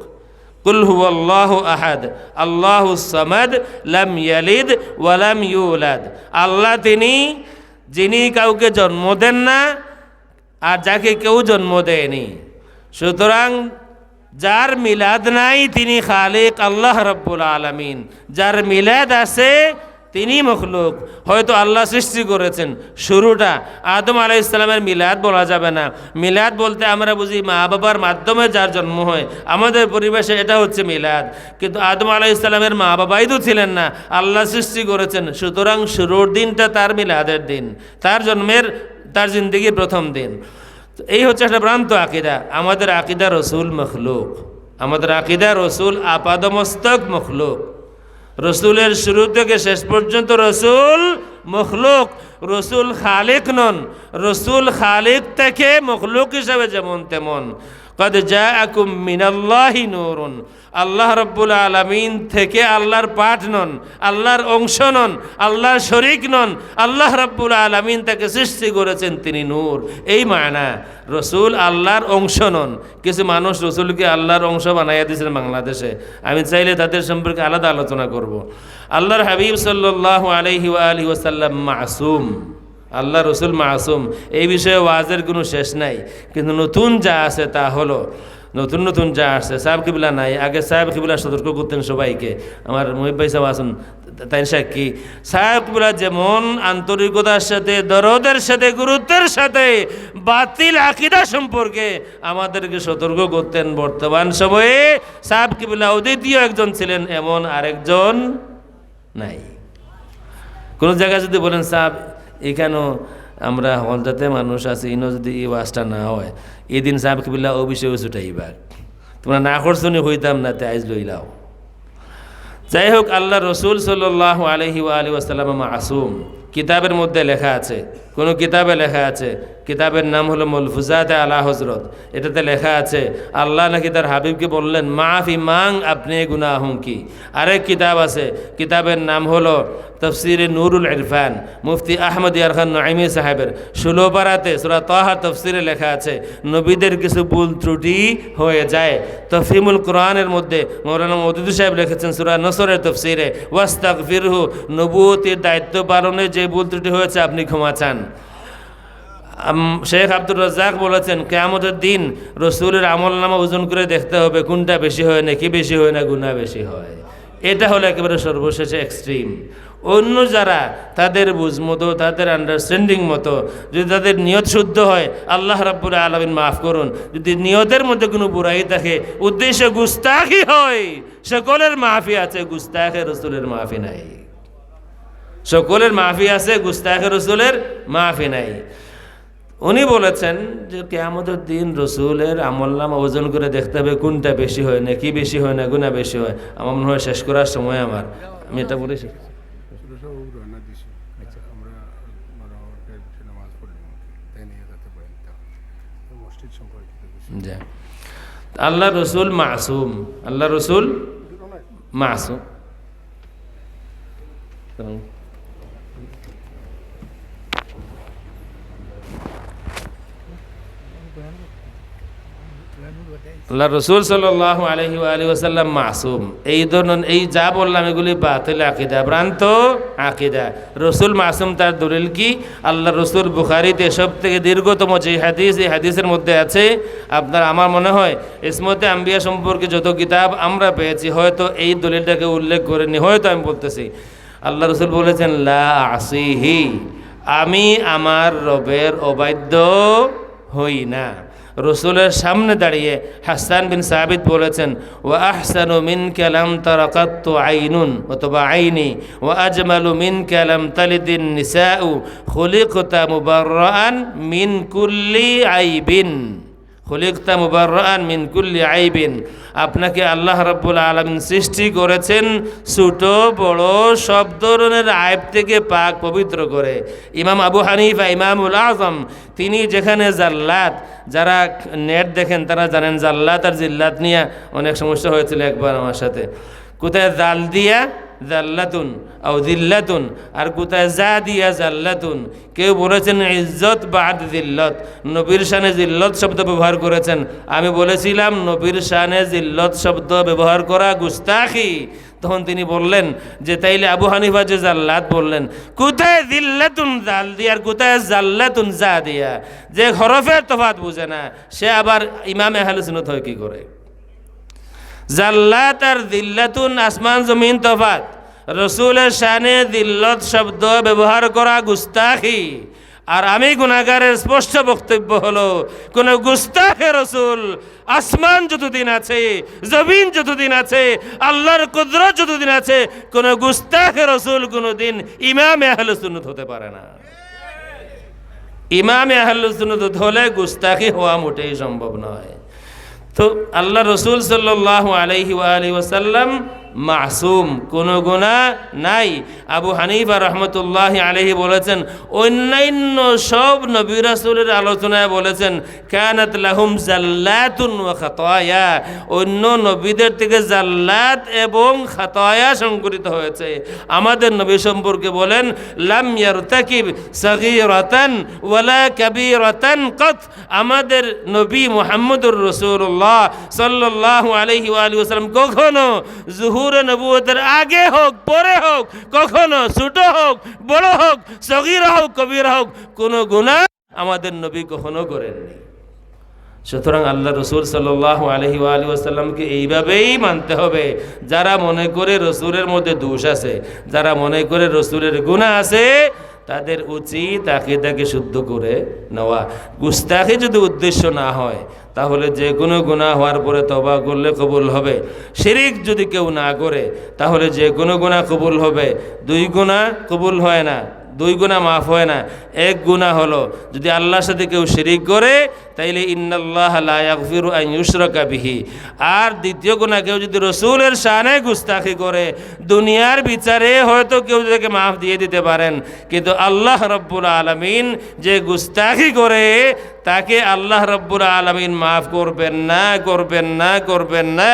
কুল হুয়াল্লাহু আহাদ আল্লাহুস সামাদ লাম ইয়ালিদ ওয়া লাম ইউলাদ। আল্লাহ তিনি যিনি কাউকে জন্ম দেন না আর যাকে কেউ জন্ম দেয়নি। সুতরাং যার মিলাদ নাই তিনি খালিক আল্লাহ রাব্বুল আলামিন, যার মিলাদ আছে তিনি মখলুক। হয়তো আল্লাহ সৃষ্টি করেছেন, শুরুটা আদম আলাইহিস সালামের মিলাদ বলা যাবে না। মিলাদ বলতে আমরা বুঝি মা বাবার মাধ্যমে যার জন্ম হয়, আমাদের পরিবেশে এটা হচ্ছে মিলাদ। কিন্তু আদম আলাইহিস সালামের মা বাবাই তো ছিলেন না, আল্লাহ সৃষ্টি করেছেন। সুতরাং শুরুর দিনটা তার মিলাদের দিন, তার জন্মের, তার জিন্দেগির প্রথম দিন। এই হচ্ছে একটা ভ্রান্ত আকীদা। আমাদের আকীদা রসুল মখলুক, আমাদের আকীদা রসুল আপাদমস্তক মখলুক। রসুলের শুরু থেকে শেষ পর্যন্ত রসুল মখলুক, রসুল খালিক নন। রসুল খালিক থেকে মখলুক হিসাবে যেমন তেমন। কদ জাআকুম মিনাল্লাহি নূরুন, আল্লাহ রাব্বুল আলামিন থেকে আল্লাহর পাঠ নন, আল্লাহর অংশ নন, আল্লাহর শরীক নন। আল্লাহ রাব্বুল আলামিন তাকে সৃষ্টি করেছেন, তিনি নূর। এই মানা, রসুল আল্লাহর অংশ নন। কিছু মানুষ রসুলকে আল্লাহর অংশ বানাইয়া দিয়েছেন বাংলাদেশে, আমি চাইলে তাদের সম্পর্কে আলাদা আলোচনা করব। আল্লাহর হাবিব সাল্লাল্লাহু আলাইহি ওয়া আলিহি ওয়াসাল্লাম মাসুম, আল্লাহ রসুল মাসুম। এই বিষয়ে ওয়াজের কোনো শেষ নাই। কিন্তু নতুন যা আছে তা হলো, নতুন নতুন যা আসছে, সাহেব কিবলা নাই। আগে সাহেব কিবলা সতর্ক করতেন সবাইকে। আমার মুহিব ভাই সাহেব আসুন, তাই সাক্ষী। সাহেব কিবলা যেমন আন্তরিকতার সাথে, দরদের সাথে, গুরুত্বের সাথে বাতিল আকীদা সম্পর্কে আমাদেরকে সতর্ক করতেন, বর্তমান সময়ে সাহেব কিবলা অদ্বিতীয় একজন ছিলেন, এমন আরেকজন নাই। কোনো জায়গায় যদি বলেন সাহেব এখানেও আমরা হলদাতে মানুষ আছে, ইনো যদি এই ওয়াজটা না হয়, এই দিন সাহেব কিবিল্লা ও বিষয়ে ছুটাইবার, তোমরা না করছো নি হইতাম না, তে আইজ লইলাও। যাই হোক, আল্লাহ রসুল সাল্লাল্লাহু আলাইহি ওয়া আলিহি ওয়াসাল্লাম মাসুম। কিতাবের মধ্যে লেখা আছে, কোনো কিতাবে লেখা আছে, কিতাবের নাম হলো মুলফুজাতে আলা হজরত। এটাতে লেখা আছে আল্লাহ নাকি তার হাবিবকে বললেন মাফি মাং আপনি গুনাহুম কি। আরেক কিতাব আছে, কিতাবের নাম হলো তফসিরে নুরুল ইরফান, মুফতি আহমদ ইয়ার খান নঈমি সাহেবের 16 পারাতে সূরা তাহা তফসিরে লেখা আছে নবীদের কিছু ভুল ত্রুটি হয়ে যায়। তফহিমুল কোরআনের মধ্যে মৌলানা মওদুদী সাহেব লিখেছেন সূরা নসরের তফসিরে, ওয়াস্তাগফিরহু, নবুয়তের দায়িত্ব পালনে যে ভুল ত্রুটি হয়েছে আপনি ক্ষমা চান। শেখ আব্দুর রাজ্জাক বলেছেন কিয়ামতের দিন রসুলের আমলনামা ওজন করে দেখতে হবে কোনটা বেশি হয়, নাকি বেশি হয় না গুনাহ বেশি হয়। এটা হলো একেবারে সর্বশেষে এক্সট্রিম। অন্য যারা তাদের বুঝ মতো, তাদের আন্ডারস্ট্যান্ডিং মতো, যদি তাদের নিয়ত শুদ্ধ হয় আল্লাহ রাব্বুল আলামিন মাফ করুন। যদি নিয়তের মধ্যে কোনো বুরাই থাকে, উদ্দেশ্য গুস্তাখি হয়, সকলের মাফি আছে, গুস্তাখে রসুলের মাফি নাই। সকলের মাফি আছে, গুস্তাখে রসুলের মাফি নাই। উনি বলেছেন যে কিয়ামতের দিন রসুলের আমলনামা ওজন করে দেখতে হবে কোনটা বেশি হয়, নাকি বেশি হয় না গুনাহ বেশি হয়। আমার মনে হয় শেষ করার সময় আমার, আমি এটা বলেছি। আল্লাহ রসুল মাসুম, আল্লাহ রসুল মাসুম। আল্লাহ রসুল সাল্লাল্লাহু আলাইহি ওয়া আলিহি ওয়াসাল্লাম মাসুম। এই ধরনের এই যা বললাম এগুলি বাতিল আকীদা, ভ্রান্ত আকীদা। রসুল মাসুম তার দলিল কি? আল্লাহ রসুল বুখারীতে সব থেকে দীর্ঘতম যে হাদিস, এই হাদিসের মধ্যে আছে আপনার, আমার মনে হয় ইসমতে আম্বিয়া সম্পর্কে যত কিতাব আমরা পেয়েছি হয়তো এই দলিলটাকে উল্লেখ করেনি, হয়তো আমি বলতেছি। আল্লাহ রসুল বলেছেন লা আসিহি, আমি আমার রবের অবাধ্য হই না। রসুলের সামনে দাঁড়িয়ে হাসান বিন সাবিত বলেছেন, ওয়া আহসানু মিনকা লাম তারা কাত্তু আইনুন অথবা আইনি, ওয়া আজমালু মিনকা লাম তালিদিন নিসাউ, খুলিকতা মুবাররাআন মিন কুল্লি আইবিন, খুলিকতা মুবাররাআন মিন কুল্লি আইবিন। আপনাকে আল্লাহ রাব্বুল আলামিন সৃষ্টি করেছেন ছোট বড় সব ধরনের আইব থেকে পাক পবিত্র করে। ইমাম আবু হানিফা ইমামুল আজম তিনি যেখানে জাল্লাত, যারা নেট দেখেন তারা জানেন জাল্লাত আর জিল্লাত নিয়ে অনেক সমস্যা হয়েছিল একবার আমার সাথে। কোথায় জাল দিয়া জাল্লাতুন আও জিল্লাতুন আর কোথায় যা দিয়া জাল্লাতুন। কেউ বলেছেন ইজ্জত বাদ জিল্লত, নবীর শানে জিল্লত শব্দ ব্যবহার করেছেন। আমি বলেছিলাম নবীর শানে জিল্লত শব্দ ব্যবহার করা গুস্তাখি। তখন তিনি বললেন যে তাইলে আবু হানিফা যে জাল্লাত বললেন, কোথায় জিল্লাতুন জাল দিয়া আর কোথায় জাল্লাতুন যা দিয়া। যে হরফের তফাৎ বুঝে না সে আবার ইমামে আহলে সুন্নাত হয় কি করে? জাল্লাত আর দিল্লাতুন আসমান জমিন তফাত। রসুলের শানে দিল্লত শব্দ ব্যবহার করা গুস্তাখি। আর আমি গুনাহগারের স্পষ্ট বক্তব্য হলো, কোন গুস্তাখে রসুল আসমান যতদিন আছে, জমিন যতদিন আছে, আল্লাহর কুদরত যতদিন আছে, কোন গুস্তাখে রসুল কোনদিন ইমামে আহলে সুন্নাত হতে পারে না। ইমামে আহলে সুন্নাত হলে গুস্তাখি হওয়া মোটেই সম্ভব নয়। তো আল্লাহ রসুল সাল্লাল্লাহু আলাইহি ওয়াসাল্লাম মাসুম, কোনো গুনাহ নাই। আবু হানিফা রহমতুল্লাহি আলাইহি বলেছেন, অন্যান্য সব নবী রাসূলের আলোচনায় বলেছেন কানাত লাহুম জাল্লাতুন ওয়া খাতায়া, অন্য নবীদের থেকে জাল্লাত এবং খাতায়া সংঘটিত হয়েছে। আমাদের নবী সম্পর্কে বলেন লাম ইয়ারতাকিব সাগীরাতান ওয়ালা কাবীরাতান কত। আমাদের নবী মুহাম্মদুর রাসূলুল্লাহ সাল্লাল্লাহু আলাইহি ওয়াসাল্লাম কখনো জুহুরে নবুয়তের আগে হোক পরে হোক, কখনো ছোট হোক বড় হোক, সগীরা হোক কবিরা হোক, কোনো গুনাহ আমাদের নবী কখনো করেননি। সুতরাং আল্লাহ রসুল সাল্লাল্লাহু আলাইহি ওয়াসাল্লামকে এইভাবেই মানতে হবে। যারা মনে করে রসুলের মধ্যে দোষ আছে, যারা মনে করে রসুলের গুনাহ আছে, তাদের উচিত আকীদাকে শুদ্ধ করে নেওয়া। গুস্তাখি যদি উদ্দেশ্য না হয় তাহলে যে কোনো গুনাহ হওয়ার পরে তওবা করলে কবুল হবে। শিরিক যদি কেউ না করে তাহলে যে কোনো গুনাহ কবুল হবে। দুই গুনাহ কবুল হয় না, দুই গুনাহ মাফ হয় না। এক গুনাহ হলো যদি আল্লাহর সাথে কেউ শিরিক করে তাইলে ইন্নাল্লাহা লা ইয়াগফিরু আন ইউশরাকা বিহি। আর দ্বিতীয় গুনাহ কেউ যদি রসুলের শানে গুস্তাখি করে, দুনিয়ার বিচারে হয়তো কেউ তাকে মাফ দিয়ে দিতে পারেন, কিন্তু আল্লাহ রাব্বুল আলামিন যে গুস্তাখি করে তাকে আল্লাহ রাব্বুল আলামিন মাফ করবেন না, করবেন না, করবেন না।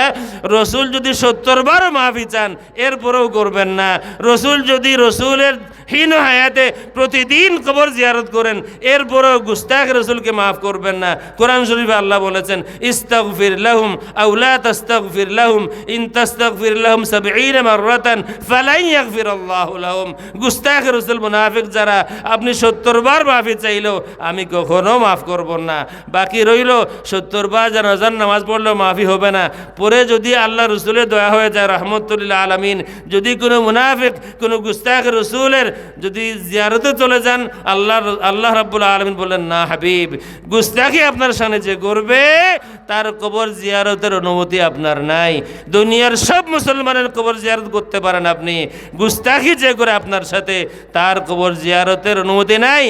রসুল যদি 70 বার মাফি চান এরপরেও করবেন না। রসুল যদি রসুলের হীন হায়াতে প্রতিদিন কবর জিয়ারত করেন এরপরেও গুস্তাখ রসুলকে মাফ করবেন না। কোরআন শরীফে আল্লাহ বলেছেন ইস্তাগফির লাহুম আও লা তাস্তাগফির লাহুম ইন তাস্তাগফির লাহুম 70 মাররাতান ফালাই ইয়াগফিরাল্লাহু লাহুম। গুস্তাখ রসুল মুনাফিক যারা, আপনি 70 বার মাফি চাইলেও আমি কখনো মাফ করব না। বাকি রইল 70 বার জানাজার নামাজ পড়লেও মাফি হবে না। পরে যদি আল্লাহ রসুলের দয়া হয়ে যায় রহমতুল্লিল আলামিন, যদি কোনো মুনাফিক কোনো গুস্তাখ রসুলের যদি জিয়ারতে চলে যান, আল্লাহ রাব্বুল আলামিন বলেন না হাবিব, গুস্তাখি আপনার সামনে যে করবে তার কবর জিয়ারতের অনুমতি আপনার নাই। দুনিয়ার সব মুসলমানের কবর জিয়ারত করতে পারেন আপনি, গুস্তাখি যে করে আপনার সাথে তার কবর জিয়ারতের অনুমতি নাই।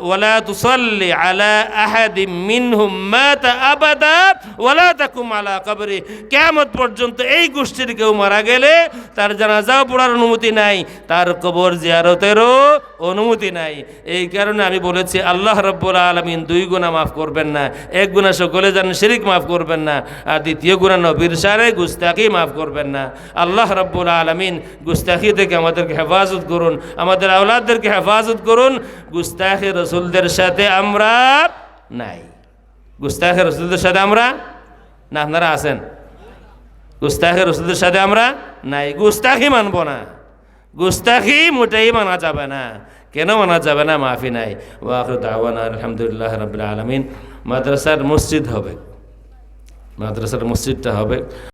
ওয়ালা তুসাল্লি আলা আহাদিম মিনহুম মাতা আবাদা ওয়ালা তাকুম আলা কবরি। কিয়ামত পর্যন্ত এই গোষ্ঠীর কেউ মারা গেলে তার জানাজাও পড়ার অনুমতি নাই, তার কবর জিয়ারতেরও অনুমতি নাই। এই কারণে আমি বলেছি আল্লাহ রাব্বুল আলামিন 2 গুনাহ মাফ করবেন না। এক গুনাহ সকলে জানেন শিরিক মাফ করবেন না, আর দ্বিতীয় গুনাহ নবীর শানে গুস্তাখি মাফ করবেন না। আল্লাহ রাব্বুল আলামিন গুস্তাখি থেকে আমাদেরকে হেফাজত করুন, আমাদের আওলাদদেরকে হেফাজত করুন। গুস্তাখি রসুলদের সাথে আমরা নাই, গুস্তাখি রসুলদের সাথে আমরা না। আপনারা আছেন? গুস্তাখি রসুলদের সাথে আমরা নাই, গুস্তাখি মানব না। গুস্তাখি মোটেই মানা যাবে না। কেন মানা যাবে না? মাফি নাই। ওয়া আখিরু দাওয়ানা আলহামদুলিল্লাহি রাব্বিল আলামিন। মাদ্রাসার মসজিদ হবে, মাদ্রাসার মসজিদটা হবে।